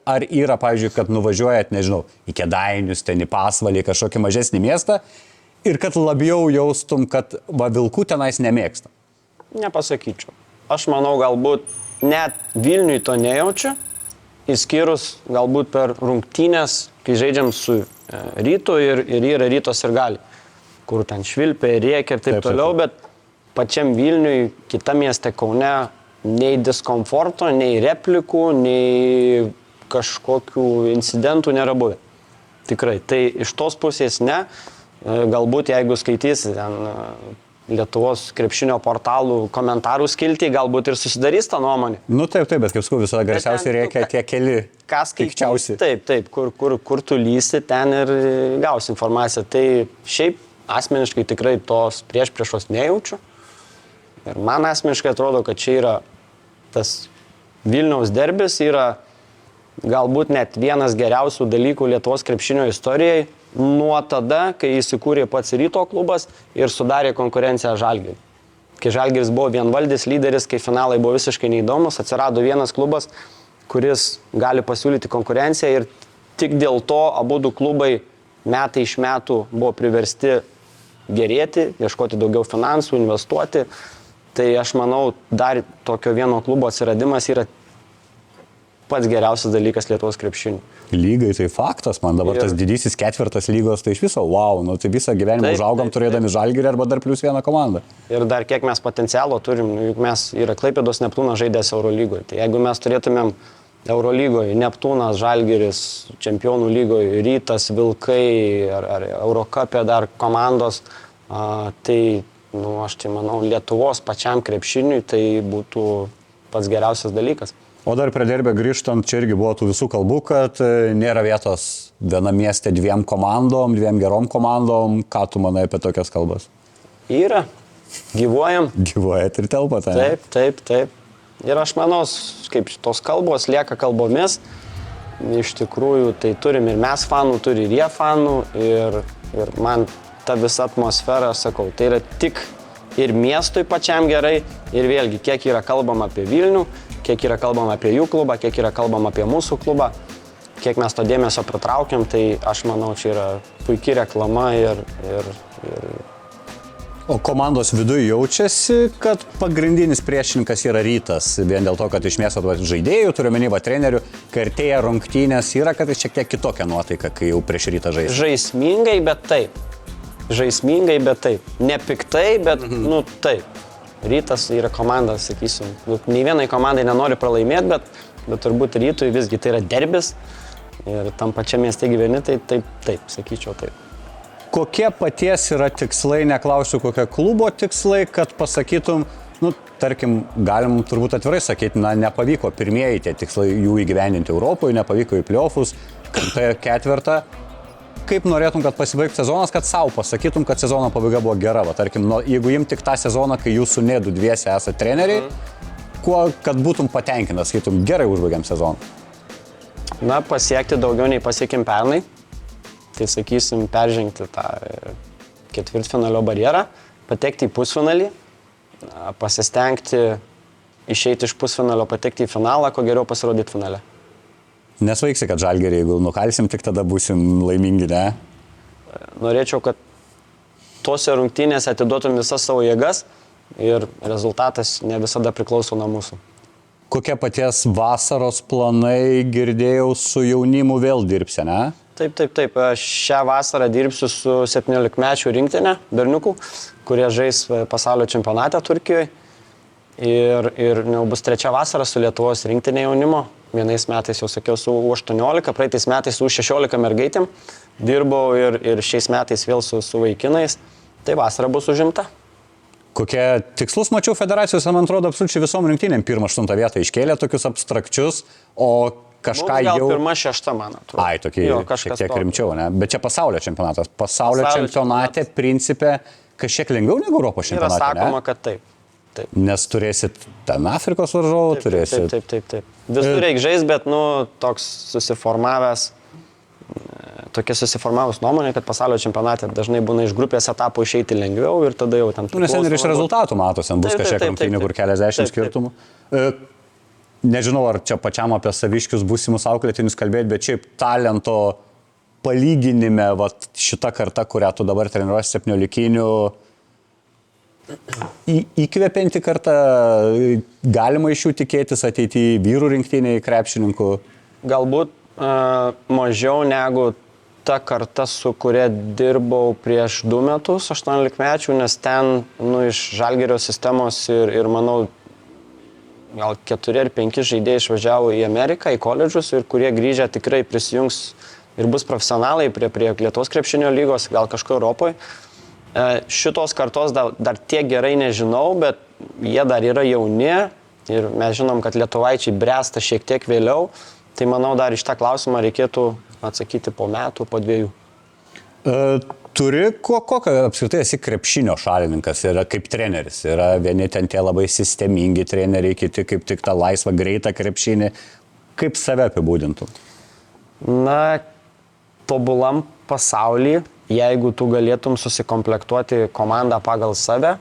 ar yra, pavyzdžiui, kad nuvažiuojat, nežinau, į Kėdainius, ten į Pasvalį, kažkokį mažesnį miestą ir kad labiau jaustum, kad Vilkų tenais nemėgsta? Nepasakyčiau. Aš manau, galbūt net Vilniui to nejaučiu, išskyrus galbūt per rungtynės, kai žaidžiam su Rytu ir yra Rytos ir gali, kur ten švilpia, rėkia ir taip toliau, bet pačiam Vilniui, kitame mieste Kaune, nei diskomforto, nei replikų, nei kažkokių incidentų nėra buvę. Tikrai. Tai iš tos pusės ne. Galbūt jeigu skaitysi ten Lietuvos krepšinio portalų komentarų skiltį, galbūt ir susidarys tą nuomonę. Nu taip, bet kaip sakau, visada garsiausiai reikia tie keli pikčiausi. Taip, kur tu lysi, ten ir gausi informaciją. Tai šiaip asmeniškai tikrai tos priešpriešos nejaučiu. Ir man asmeniškai atrodo, kad čia yra tas Vilniaus derbis, yra galbūt net vienas geriausių dalykų Lietuvos krepšinio istorijai nuo tada, kai įsikūrė pats Ryto klubas ir sudarė konkurenciją Žalgiriui. Kai Žalgiris buvo vienvaldis lyderis, kai finalai buvo visiškai neįdomus, atsirado vienas klubas, kuris gali pasiūlyti konkurenciją ir tik dėl to abudu klubai metai iš metų buvo priversti gerėti, ieškoti daugiau finansų, investuoti. Tai aš manau, dar tokio vieno klubo atsiradimas yra pats geriausias dalykas Lietuvos krepšiniui. Lygai tai faktas, man dabar tas didysis ketvirtas lygos, tai iš viso, wow, nu tai visą gyvenimą užaugam turėdami Žalgirį arba dar plius vieną komandą. Ir dar kiek mes potencialo turim, juk mes yra Klaipėdos Neptūnas žaidęs Eurolygoje. Tai jeigu mes turėtumėm Eurolygoje Neptūnas, Žalgiris, Čempionų lygoje, Rytas, Vilkai ar Eurocupė dar komandos, tai aš tai manau, Lietuvos pačiam krepšiniui tai būtų pats geriausias dalykas. O dar prie derbio grįžtant, čia irgi buvo tų visų kalbų, kad nėra vietos vienam mieste dviem komandom, dviem gerom komandom. Ką tu manai apie tokias kalbas? Yra. Gyvuojam. Gyvuojat ir telpate. Taip. Ir aš manau, kaip tos kalbos lieka kalbomis, iš tikrųjų tai turim ir mes fanų, turi ir jie fanų. Ir man ta visa atmosfera, sakau, tai yra tik ir miestui pačiam gerai. Ir vėlgi, kiek yra kalbama apie Vilnių, kiek yra kalbama apie jų klubą, kiek yra kalbama apie mūsų klubą, kiek mes to dėmesio pritraukiam, tai aš manau, čia yra puikia reklama ir... O komandos viduje jaučiasi, kad pagrindinis priešininkas yra Rytas, vien dėl to, kad išmėstat žaidėjų, turiu menį trenerių, kai artėja rungtynės, yra, kad šiek tiek kitokia nuotaika, kai jau prieš Rytą žaidžia. Žaismingai, bet taip. Nepiktai, bet taip. Rytas yra komanda, sakysim. Nei vienai komandai nenori pralaimėti, bet turbūt Rytui visgi tai yra derbis. Ir tam pačiam mieste gyveni, tai taip, sakyčiau taip. Kokie paties yra tikslai, neklausiu, kokie klubo tikslai, kad pasakytum, tarkim, galim turbūt atvirai sakyti, nepavyko pirmieji tie tikslai jų įgyvendinti Europoje, nepavyko į playoffus, ketvirtą. Kaip norėtum, kad pasibaigtų sezonas, kad savo pasakytum, kad sezono pabaiga buvo gera? Tarkim, jeigu jim tik tą sezoną, kai jūsų nedu dviese esate treneriai, kad būtum patenkintas, sakytum, gerai užbaigiam sezoną? Pasiekti daugiau nei pasiekėm pernai. Tai sakysim, peržengti tą ketvirtfinalio barjerą, patekti į pusfinalį, pasistengti išeiti iš pusfinalio, patekti į finalą, ko geriau pasirodyti finale. Nesvaiksi, kad Žalgirį, jeigu nukalsim, tik tada būsim laimingi, ne? Norėčiau, kad tose rungtynėse atiduotum visas savo jėgas ir rezultatas ne visada priklauso nuo mūsų. Kokie paties vasaros planai, girdėjau, su jaunimu vėl dirbsi, ne? Taip. Šią vasarą dirbsiu su 17-mečių rinktinė berniukų, kurie žais pasaulio čempionate Turkijoje. Ir bus trečia vasara su Lietuvos rinktinė jaunimo. vienais metais jau sakiau su U18, praeitais metais su U16 mergaitėm dirbau ir šiais metais vėl su vaikinais. Tai vasara bus užimta. Kokie tikslus mačiau federacijos, man atrodo, absoliučiai visom rinktinėm 1-8 vietą iškėlė tokius abstrakčius, o kažką gal jau... 1-6, man atrodo. Ai, tokie šiek tiek rimčiau, ne? Bet čia pasaulio čempionatas. Pasaulio čempionate, principe, kažkiek lengviau negu Europos čempionate, yra sakoma, kad taip. Nes turėsit ten Afrikos varžovų, turėsit... Taip. Visur reikia žaisti, bet, toks tokia susiformavus nuomonė, kad pasaulio čempionate dažnai būna iš grupės etapų išeiti lengviau ir tada jau ten... Nes ten ir iš rezultatų matosi, bus kažkiek rungtynių, kur keliasdešimt skirtumų. Nežinau, ar čia pačiam apie saviškius būsimus auklėtinius kalbėti, bet šiaip talento palyginime, šita karta, kurią tu dabar treniruosi 17-inių, įkvepianti kartą, galima iš jų tikėtis ateityje vyrų rinktiniai krepšininkų? Galbūt mažiau negu ta karta, su kuria dirbau prieš 2 metus, 18-mečių, nes ten iš Žalgirio sistemos ir manau, gal 4 ar 5 žaidėjai išvažiavo į Ameriką, į koledžus ir kurie grįžę tikrai prisijungs ir bus profesionalai prie Lietuvos krepšinio lygos, gal kažkur Europoje. Šitos kartos dar tiek gerai nežinau, bet jie dar yra jauni ir mes žinom, kad lietuvaičiai bręsta šiek tiek vėliau, tai manau dar iš tą klausimą reikėtų atsakyti po metų, po 2. Turi, kokio apskritai esi krepšinio šalininkas, yra kaip treneris, yra vieni ten tie labai sistemingi treneriai, kiti kaip tik tą laisvą, greitą krepšinį, kaip save apibūdintum? Na, tobulam pasaulyje, jeigu tu galėtum susikomplektuoti komandą pagal save,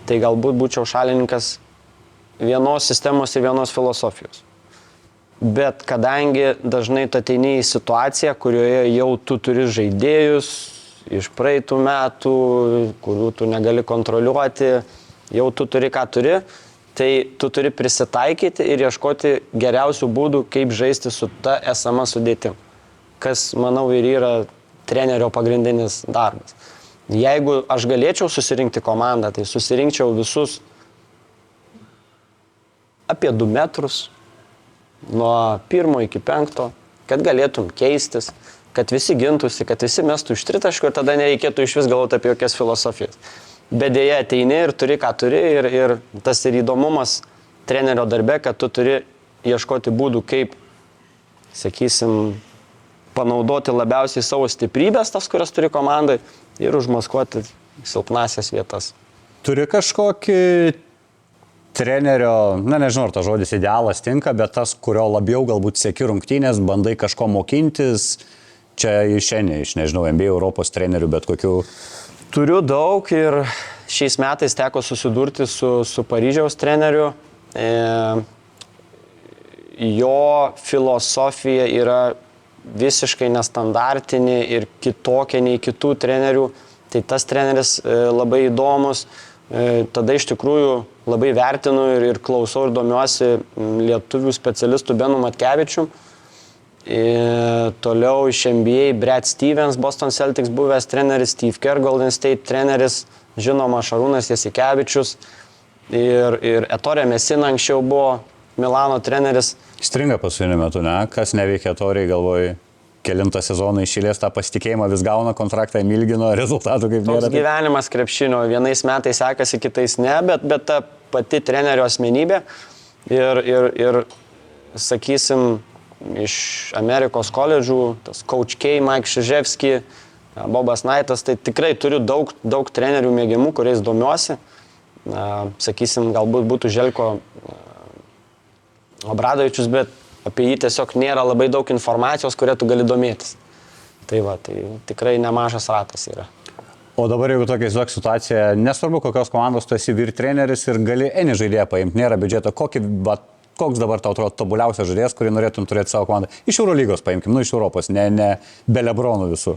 tai galbūt būčiau šalininkas vienos sistemos ir vienos filosofijos. Bet kadangi dažnai tu ateini į situaciją, kurioje jau tu turi žaidėjus iš praeitų metų, kurių tu negali kontroliuoti, jau tu turi ką turi, tai tu turi prisitaikyti ir ieškoti geriausių būdų, kaip žaisti su ta esama sudėtim. Kas, manau, ir yra trenerio pagrindinis darbas. Jeigu aš galėčiau susirinkti komandą, tai susirinkčiau visus apie 2 metrus, nuo 1 iki 5, kad galėtum keistis, kad visi gintųsi, kad visi mestų iš tritaškų ir tada nereikėtų iš vis galvoti apie jokias filosofijas. Bet dėja ateini ir turi, ką turi ir tas ir įdomumas trenerio darbe, kad tu turi ieškoti būdų, kaip, sakysim, panaudoti labiausiai savo stiprybės, tas, kurias turi komandai, ir užmaskuoti silpnasias vietas. Turi kažkokį trenerio, nežinau, ar tas žodis idealas tinka, bet tas, kurio labiau galbūt seki rungtynės, bandai kažko mokintis, čia išeini iš, nežinau, NBA, Europos trenerių, bet kokių... Turiu daug ir šiais metais teko susidurti su Paryžiaus treneriu. Jo filosofija yra visiškai nestandartinė ir kitokia nei kitų trenerių, tai tas treneris labai įdomus. Tada iš tikrųjų labai vertinu ir klausau ir domiuosi lietuvių specialistų Benu Matkevičium. Toliau iš NBA Brad Stevens, Boston Celtics buvęs treneris, Steve Kerr, Golden State treneris, žinoma Šarūnas Jasikevičius ir Ettore Messina anksčiau buvo Milano treneris. Stringa paskutiniu metu, ne? Kas neveikia Ettore, galvoju, kelintą sezoną išėlės tą pasitikėjimą, vis gauna kontraktą, milgino, rezultatų kaip nėra. Toks gyvenimas krepšinio, vienais metais sekasi, kitais ne, bet ta pati trenerio asmenybė ir sakysim, iš Amerikos koledžų, tas Coach K, Mike Krzyzewski, Bobas Knightas, tai tikrai turiu daug trenerių mėgiamų, kuriais domiuosi. Sakysim, galbūt būtų Željko Obradovičius, bet apie jį tiesiog nėra labai daug informacijos, kurią tu gali domėtis. Tai tikrai nemažas ratas yra. O dabar jeigu tokia situacija, nesvarbu kokios komandos tu esi vyr treneris ir gali any žaidėją paimti, nėra biudžeto, koks dabar tau atrodo tobuliausias žaidėjas, kurį norėtum turėti savo komandą? Iš Eurolygos paimkim, iš Europos, ne be Lebronų visų.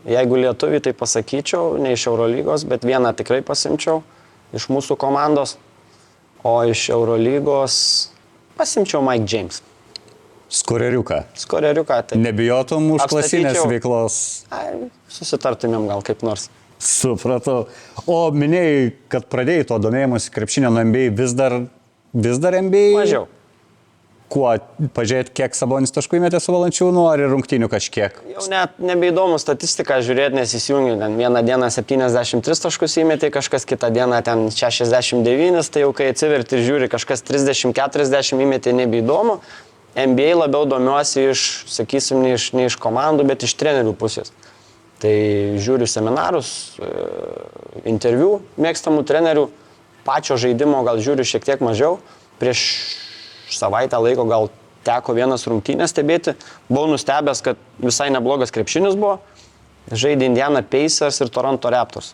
Jeigu lietuvių, tai pasakyčiau, ne iš Eurolygos, bet vieną tikrai pasimčiau iš mūsų komandos, o iš Eurolygos pasimčiau Mike James. Skoreriuką, tai. Nebijotum užklasinės veiklos? Susitartumėm gal kaip nors. Supratau. O minėjai, kad pradėjai to domėjimus krepšinio nuo NBA, vis dar NBA? Mažiau. kuo pažiūrėti, kiek Sabonis taškų įmetė su Valančiūnu, ar ir rungtynių kažkiek? Jau net nebeįdomu statistiką žiūrėti, nes įsijungi, ten vieną dieną 73 taškus įmetė, kažkas kitą dieną ten 69, tai jau kai atsiverti ir žiūri, kažkas 30-40 įmetė, nebeįdomu. NBA labiau domiuosi iš, sakysim, ne iš komandų, bet iš trenerių pusės. Tai žiūriu seminarus, interviu mėgstamų trenerių, pačio žaidimo gal žiūriu šiek tiek mažiau. Prieš savaitę laiko gal teko vienas rungtynės stebėti. Buvau nustebęs, kad visai neblogas krepšinis buvo. Žaidė Indiana Pacers ir Toronto Raptors.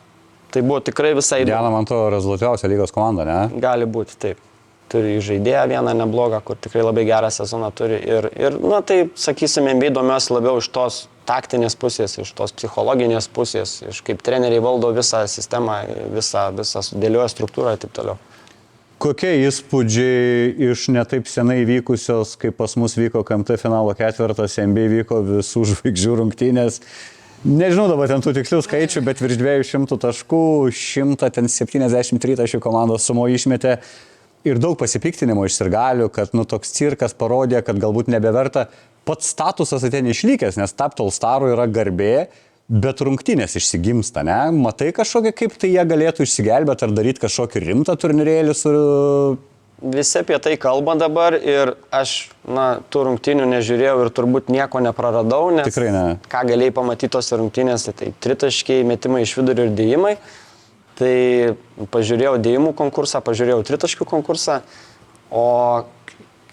Tai buvo tikrai visai įdomu. Indiana, man to rezultatyviausia lygos komanda, ne? Gali būti, taip. Turi žaidėją vieną neblogą, kur tikrai labai gerą sezoną turi. Ir tai, sakysime, NBA domiuosi labiau iš tos taktinės pusės, iš tos psichologinės pusės, iš kaip treneriai valdo visą sistemą, visą sudėlioja struktūrą ir taip toliau. Kokie įspūdžiai iš netaip senai vykusios, kaip pas mus vyko KMT finalo ketvirtas, NBA vyko visų žvaigždžių rungtynės? Nežinau dabar ten tų tikslių skaičių, bet virš 200 taškų, 173 taškų komandos sumo išmetė ir daug pasipiktinimo iš sirgalių, kad toks cirkas parodė, kad galbūt nebeverta. Pats statusas ten išlikęs, nes tapti All-Starų yra garbė, bet rungtynės išsigimsta, ne? Matai kažkokį, kaip tai jie galėtų išsigelbėti ar daryti kažkokį rimtą turnyrėlį su... Visi apie tai kalba dabar ir aš, tų rungtynių nežiūrėjau ir turbūt nieko nepraradau, nes tikrai ne. Ką galėjai pamatyti tose rungtynėse, tai tritaškiai, metimai iš vidurio ir dėjimai. Tai pažiūrėjau dėjimų konkursą, pažiūrėjau tritaškių konkursą, o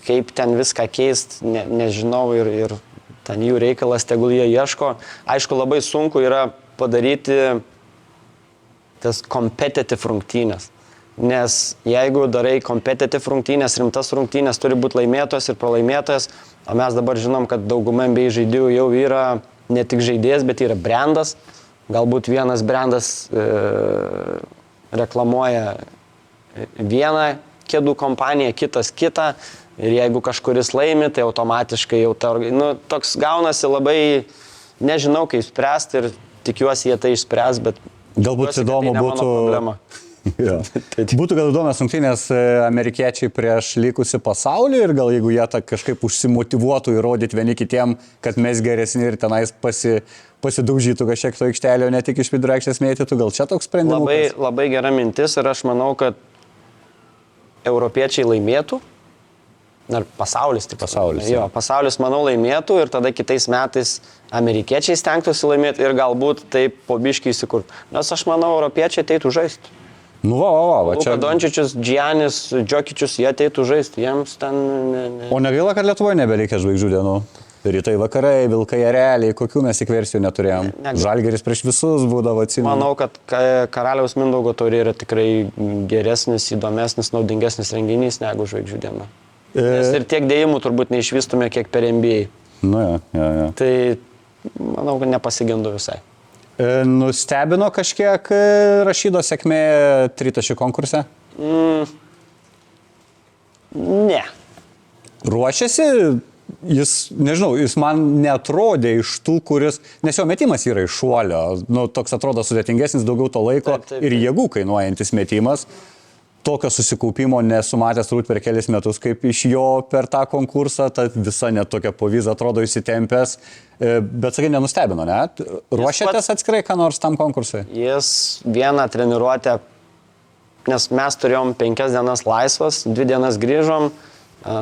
kaip ten viską keist, nežinau ir ten jų reikalas, tegul jie ieško. Aišku, labai sunku yra padaryti tas competitive rungtynės. Nes jeigu darai competitive rungtynės, rimtas rungtynės, turi būti laimėtojas ir pralaimėtojas, o mes dabar žinom, kad dauguma NBA žaidėjų jau yra ne tik žaidėjas, bet yra brandas. Galbūt vienas brandas reklamuoja vieną kėdų kompaniją, kitas kitą. Ir jeigu kažkuris laimi, tai automatiškai jau toks gaunasi labai, nežinau, kaip spręsti ir tikiuosi jie tai išspręs, bet... Galbūt įdomu būtų... Ja. Būtų gal įdomios rungtynės amerikiečiai prieš likusį pasaulį ir gal jeigu jie kažkaip užsimotyvuotų įrodyti vieni kitiem, kad mes geresni ir tenais pasidaužytų kažkiek to aikštelio, ne tik iš vidurio aikštės mėtytų, gal čia toks sprendimas? Labai gera mintis ir aš manau, kad europiečiai laimėtų. Ar pasaulis tik. Jo, pasaulis, manau, laimėtų ir tada kitais metais amerikiečiai stengtųsi laimėti ir galbūt taip po biškį įsikurti. Nes aš manau, europiečiai ateitų žaisti. Va čia. Dončičius, Giannis, Džokičius, jie ateitų žaisti, jiems ten... O negaila, kad Lietuvoje nebereikia žvaigždžių dienų? Rytai vakarai, Vilkai realiai, kokių mes tik versijų neturėjom. Žalgiris prieš visus būdavo, atsimenu. Manau, kad Karaliaus Mindaugo taurė yra tikrai geresnis, įdomesnis, naudingesnis renginys negu žvaigždžių diena. Nes ir tiek dėjimų turbūt neišvystume, kiek per NBA. Ja. Tai manau, kad nepasigendu visai. Nustebino kažkiek Rašydo sėkmė tritaškių konkurse? Ne. Ruošiasi? Jis man netrodė iš tų, kuris, nes jo metimas yra iš šuolio, toks atrodo sudėtingesnis, daugiau to laiko taip. Ir jėgų kainuojantis metimas. Tokio susikaupimo nesumatęs turbūt per kelis metus, kaip iš jo per tą konkursą, ta visa net tokia povyza atrodo įsitempęs, bet sakai, nenustebino, ne? Ruošiatės atskirai ką nors tam konkursui? Jis vieną treniruotę, nes mes turėjom 5 dienas laisvas, 2 dienas grįžom,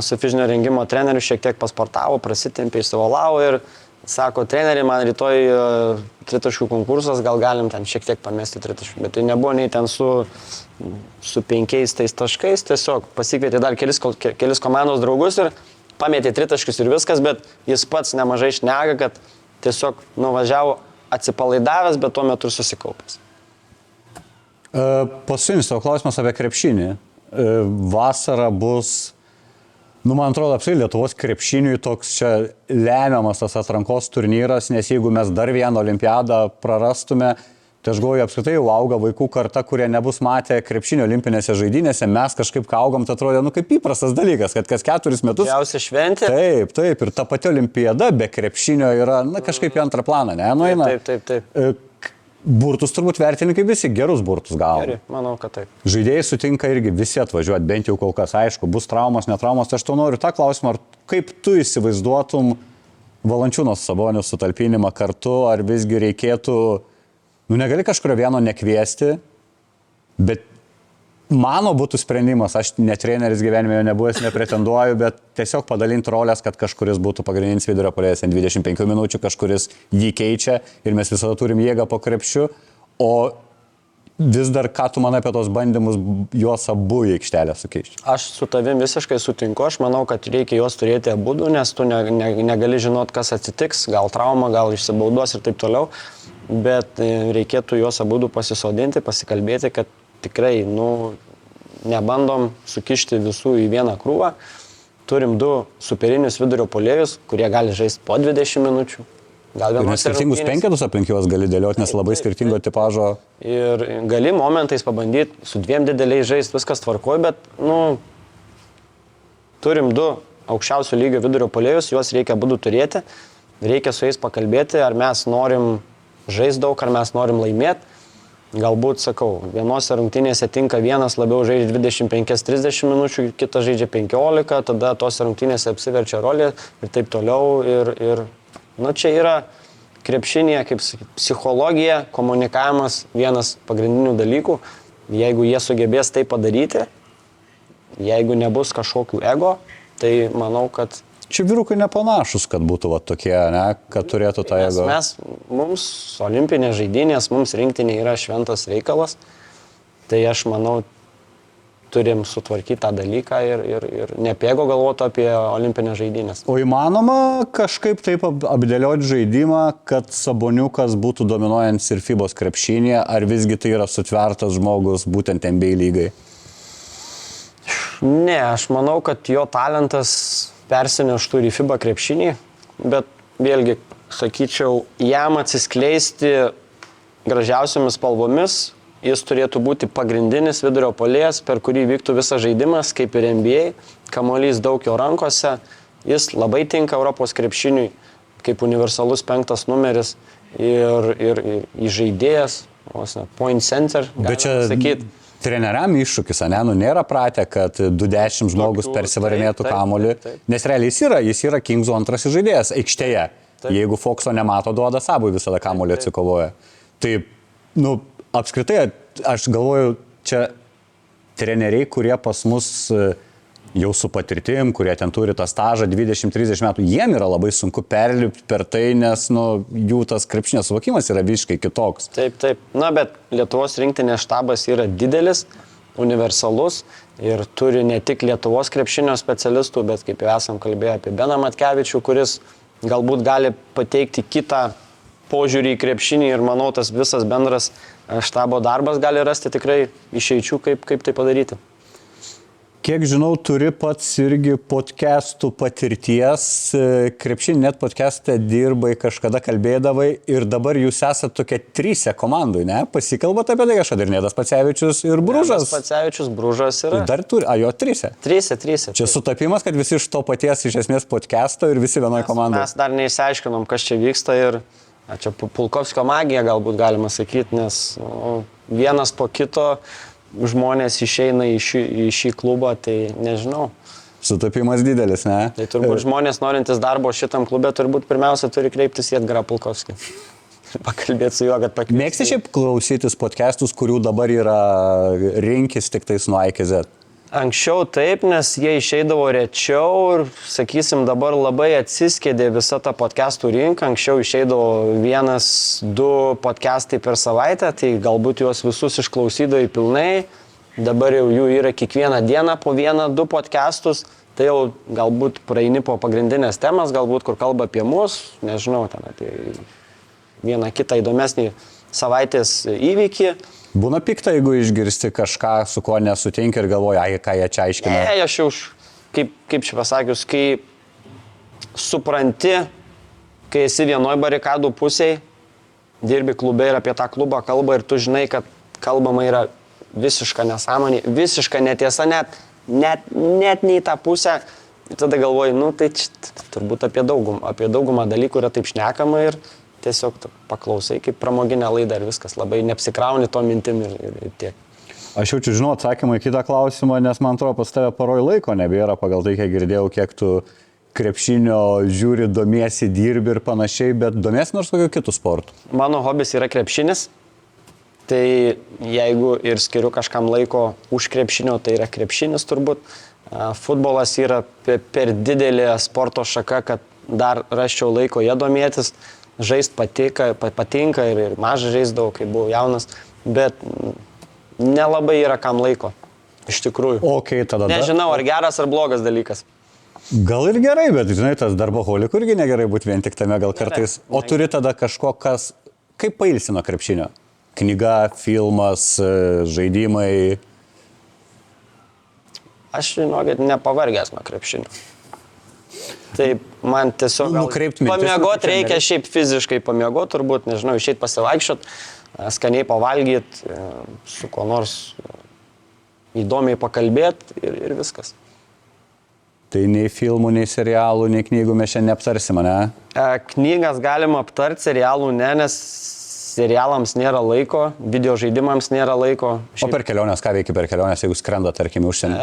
su fizinio rengimo treneriu šiek tiek pasportavo, prasitempė, išsivalavo ir sako, treneri, man rytoj tritaškių konkursas, gal galim ten šiek tiek pamesti tritaškių, bet tai nebuvo nei ten su 5 tais taškais, tiesiog pasikvietė dar kelis komandos draugus ir pamėtė tritaškius ir viskas, bet jis pats nemažai šneka, kad tiesiog nuvažiavo atsipalaidavęs, bet tuo metu ir susikaupęs. Paskutinis tavo klausimas apie krepšinį. Vasara bus... man atrodo, apskritai Lietuvos krepšiniui toks čia lemiamas tas atrankos turnyras, nes jeigu mes dar vieną olimpiadą prarastume, tai aš galvoju, apskritai jau auga vaikų karta, kurie nebus matę krepšinio olimpinėse žaidynėse, mes kažkaip augam, tai atrodė, kaip įprastas dalykas, kad kas 4 metus... Didžiausia šventė. Taip, ir ta pati olimpiada be krepšinio yra, kažkaip į antrą planą, ne? Taip. burtus turbūt vertini kaip visi, gerus burtus gauna. Gerai, manau, kad taip. Žaidėjai sutinka irgi visi atvažiuoti, bent jau kol kas aišku, bus traumos, netraumos. Aš to noriu tą klausimą, ar kaip tu įsivaizduotum Valančiūnos Sabonius sutalpinimą kartu, ar visgi reikėtų, negali kažkurio vieno nekviesti, bet mano būtų sprendimas, aš ne treneris gyvenime jau nebuvęs, nepretenduoju, bet tiesiog padalinti rolės, kad kažkuris būtų pagrindinis vidurio puolėjas 25 minučių, kažkuris jį keičia ir mes visada turim jėgą po krepšiu, o vis dar ką tu manai apie tos bandymus juos abu į aikštelę sukeisti? Aš su tavim visiškai sutinku, aš manau, kad reikia juos turėti abudu, nes tu negali žinot, kas atsitiks, gal trauma, gal išsibaudos ir taip toliau, bet reikėtų juos abudu pasisodinti, pasikalbėti, kad tikrai, nebandom sukišti visų į vieną krūvą. Turim 2 superinius vidurio puolėjus, kurie gali žaisti po 20 minučių. Gal ir skirtingus penketus aplink juos gali dėlioti, nes labai skirtingo tipažo. Ir gali momentais pabandyti su 2 dideliais žaisti, viskas tvarkoja, bet, turim 2 aukščiausio lygio vidurio puolėjus, juos reikia abudu turėti. Reikia su jais pakalbėti, ar mes norim žaisti daug, ar mes norim laimėti. Galbūt, sakau, vienose rungtynėse tinka vienas labiau žaidžia 25-30 minučių, kitas žaidžia 15, tada tose rungtynėse apsiverčia rolė ir taip toliau. Ir čia yra krepšinėje, kaip sakyti, psichologija, komunikavimas vienas pagrindinių dalykų. Jeigu jie sugebės tai padaryti, jeigu nebus kažkokių ego, tai manau, kad čia vyrukai nepanašus, kad būtų tokie, kad turėtų tą ego. Mums olimpinės žaidynės, mums rinktinė yra šventas reikalas, tai aš manau, turim sutvarkyti tą dalyką ir nepėgo galvoti apie olimpinės žaidynės. O įmanoma kažkaip taip apdėlioti žaidimą, kad Saboniukas būtų dominuojantis ir FIBOS krepšinėje, ar visgi tai yra sutvertas žmogus būtent NBA lygai? Ne, aš manau, kad jo talentas persineštų ir į FIBA krepšinį, bet vėlgi, sakyčiau, jam atsiskleisti gražiausiamis spalvomis, jis turėtų būti pagrindinis vidurio puolėjas, per kurį vyktų visas žaidimas, kaip ir NBA, kamuolys daug jo rankose, jis labai tinka Europos krepšiniui, kaip universalus 5 numeris ir žaidėjas, point center, galima sakyti. Treneriam iššūkis, nėra pratę, kad 2-10 žmogus persivarinėtų kamuolį, nes realiai jis yra Kingso antrasis žaidėjas aikštėje. Taip. Jeigu Foxo nemato, duoda Sabui visada kamuolį atsikovoja. Tai, apskritai, aš galvoju, čia treneriai, kurie pas mus jau su patirtim, kurie ten turi tą stažą 20-30 metų, jiem yra labai sunku perlipti per tai, nes jų tas krepšinės suvokimas yra visiškai kitoks. Taip. Bet Lietuvos rinktinės štabas yra didelis, universalus ir turi ne tik Lietuvos krepšinio specialistų, bet kaip jau esam kalbėję apie Beną Matkevičių, kuris galbūt gali pateikti kitą požiūrį į krepšinį ir manau, tas visas bendras štabo darbas gali rasti tikrai išeičių, kaip tai padaryti. Kiek žinau, turi pats irgi podcastų patirties, krepšinį net podcast'e dirbai, kažkada kalbėdavai ir dabar jūs esate tokie 3 komandai, ne? Pasikalbat apie tai kažkada ir Nedas Pacevičius ir Bružas. Nedas Pacevičius, Bružas yra. Dar turi, jo 3. 3. Čia sutapimas, kad visi iš to paties iš esmės podcast'o ir visi vienoje komandoje. Mes dar neįsiaiškinom, kas čia vyksta ir čia Pulkovskio magija galbūt galima sakyti, nes vienas po kito žmonės išeina į šį klubą, tai nežinau. Sutapimas didelis, ne? Tai turbūt žmonės norintis darbo šitam klube turbūt pirmiausia turi kreiptis į Edgarą Pulkovskį. Pakalbėti su juo, kad pakviesti. Mėgsti šiaip klausytis podcastus, kurių dabar yra rinkis tik tais nuo A iki Z? Anksčiau taip, nes jie išeidavo rečiau ir, sakysim, dabar labai atsiskėdė visa ta podcastų rinka. Anksčiau išeidavo 1-2 podcastai per savaitę, tai galbūt juos visus išklausydavai pilnai. Dabar jau jų yra kiekvieną dieną po 1-2 podcastus. Tai jau galbūt praeini po pagrindinės temas, galbūt kur kalba apie mus, nežinau, ten apie vieną kitą įdomesnį savaitės įvykį. Būna pikta, jeigu išgirsti kažką, su kuo nesutinki ir galvoji, ką jie čia aiškina. Ne, aš jau, kaip čia pasakius, kai supranti, kai esi vienoj barikadų pusėje, dirbi klube ir apie tą klubą kalba ir tu žinai, kad kalbama yra visiška nesąmonė, visiška netiesa, net ne į tą pusę. Ir tada galvoji, tai turbūt apie daugumą dalykų yra taip šnekama ir tiesiog tu paklausai kaip pramoginę laidą ir viskas, labai neapsikrauni to mintim ir tiek. Aš jaučiu, žinau atsakymą į kitą klausimą, nes man atrodo, pas tave poroj laiko nebėra, pagal tai, kiek girdėjau, kiek tu krepšinio žiūri, domiesi, dirbi ir panašiai, bet domiesi nors kokiu kitų sportų. Mano hobis yra krepšinis, tai jeigu ir skiriu kažkam laiko už krepšinio, tai yra krepšinis turbūt. Futbolas yra per didelė sporto šaka, kad dar rasčiau laiko jie domėtis, žaist patinka ir mažai žaisdavau, kai buvau jaunas, bet nelabai yra kam laiko, iš tikrųjų. Okay, tada nežinau, ar geras ar blogas dalykas. Gal ir gerai, bet žinai, tas darboholikų irgi negerai būti vien tik tame gal kartais. O turi tada kažko, kas, kaip pailsi nuo krepšinio? Knyga, filmas, žaidimai. Aš žinokit, nepavargęs nuo krepšinio. Taip, man tiesiog pamiegoti reikia šiaip fiziškai pamiegoti, turbūt, nežinau, išeit pasivaikščiot, skaniai pavalgyti, su kuo nors įdomiai pakalbėti ir viskas. Tai nei filmų, nei serialų, nei knygų mes šiandien neaptarsime, ne? Knygas galima aptarti, serialų ne, nes serialams nėra laiko, video žaidimams nėra laiko. O per kelionės, ką veikia per kelionės, jeigu skrenda, tarkim, užsienį?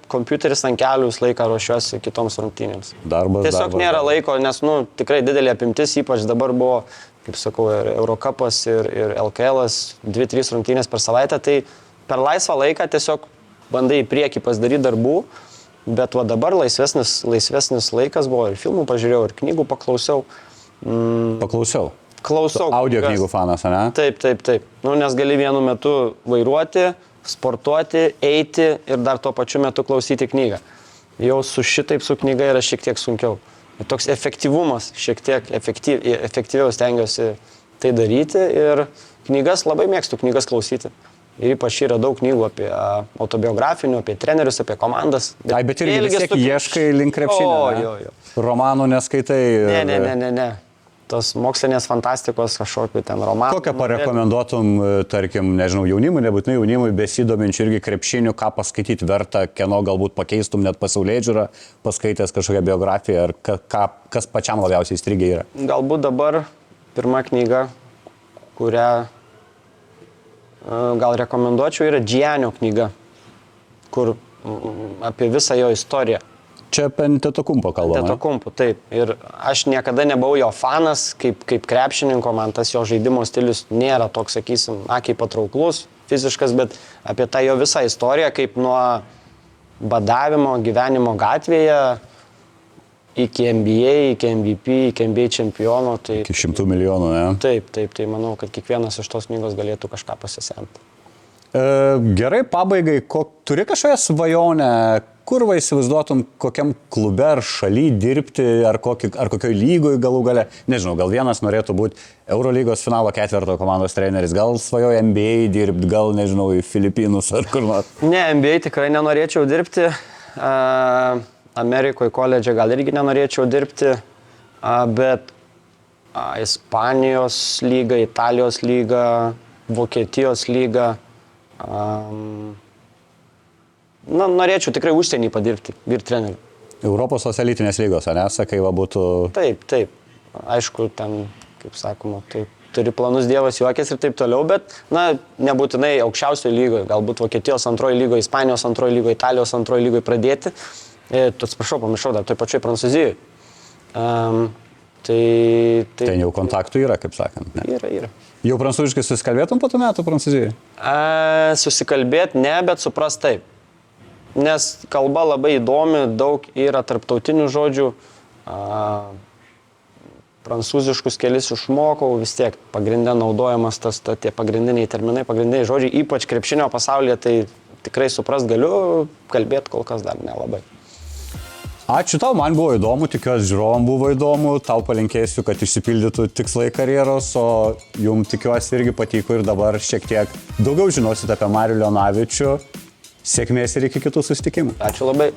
Kompiuteris ant kelių visą laiką ruošiuosi kitoms rungtynėms. Darbas. Tiesiog nėra laiko, nes tikrai didelė apimtis, ypač dabar buvo, kaip sakau, ir Eurocupas, ir LKL'as, 2-3 rungtynės per savaitę, tai per laisvą laiką tiesiog bandai į priekį pasidaryti darbų, bet dabar laisvesnis laikas buvo, ir filmų pažiūrėjau, ir knygų paklausiau. Paklausiau? Klausau. Audio knygų fanas, ne? Taip. Nes gali vienu metu vairuoti, sportuoti, eiti ir dar tuo pačiu metu klausyti knygą. Jau su knyga yra šiek tiek sunkiau. Toks efektyvumas, šiek tiek efektyviau stengiuosi tai daryti ir knygas labai mėgstu knygas klausyti. Ir ypač yra daug knygų apie autobiografinių, apie trenerius, apie komandas. Bet irgi vis tiek ieškai link krepšinio. Jo. Romanų neskaitai. Ne. Tos mokslinės fantastikos kažkokiu ten romanų. Kokią parekomenduotum, tarkim, nežinau, jaunimui, nebūtinai jaunimui, besidominčių irgi krepšinių, ką paskaityti verta, kieno galbūt pakeistum net pasaulėžiūrą, paskaitęs kažkokią biografiją, ar kas pačiam labiausiai įstrigę yra? Galbūt dabar pirma knyga, kurią gal rekomenduočiau, yra Gianio knyga, kur apie visą jo istoriją. Čia apie Antetokounmpo kalbama. Antetokounmpo, taip. Ir aš niekada nebuvau jo fanas, kaip krepšininko, man tas jo žaidimo stilius nėra toks, sakysim, akiai patrauklus, fiziškas, bet apie tą jo visą istoriją, kaip nuo badavimo, gyvenimo gatvėje iki NBA, iki MVP, iki NBA čempiono. Tai, iki 100 milijonų, ne? Taip, tai manau, kad kiekvienas iš tos knygos galėtų kažką pasisemti. Gerai, pabaigai, turi kažkokią svajonę, kur va įsivaizduotum, kokiam klube ar šaly dirbti, ar kokioj lygoj galų gale, nežinau, gal vienas norėtų būti Eurolygos finalo 4 komandos treneris, gal svajoja NBA dirbti, gal, nežinau, į Filipinus ar kur nors. Ne, NBA tikrai nenorėčiau dirbti, Amerikoje koledže gal irgi nenorėčiau dirbti, bet Ispanijos lyga, Italijos lyga, Vokietijos lyga, norėčiau tikrai užsienį padirbti, vyr treneriu. Europos elitinės lygos, ar ne, sakai, va būtų... Taip. Aišku, ten, kaip sakoma, turi planus Dievas juokės ir taip toliau, bet, nebūtinai aukščiausioje lygoje, galbūt Vokietijos antroje lygoje, Ispanijos antroje lygoje, Italijos antroje lygoje pradėti. Atsiprašau, pamiršau dar, toj pačioj Prancūzijoje. Ten jau kontaktų yra, kaip sakant. Ne? Yra. Jau prancūziškai susikalbėtum po tų metų Prancūzijoje? Susikalbėti ne, bet suprast taip. Nes kalba labai įdomi, daug yra tarptautinių žodžių. Prancūziškus kelis išmokau, vis tiek pagrindė naudojamas tie pagrindiniai terminai, pagrindiniai žodžiai, ypač krepšinio pasaulyje, tai tikrai suprast galiu, kalbėti kol kas dar nelabai. Ačiū tau, man buvo įdomu, tikiuosi žiūrovam buvo įdomu, tau palinkėsiu, kad išsipildytų tikslai karjeros, o jums tikiuosi irgi patiko ir dabar šiek tiek daugiau žinosite apie Marių Leonavičių. Sėkmės ir iki kitų susitikimų. Ačiū labai.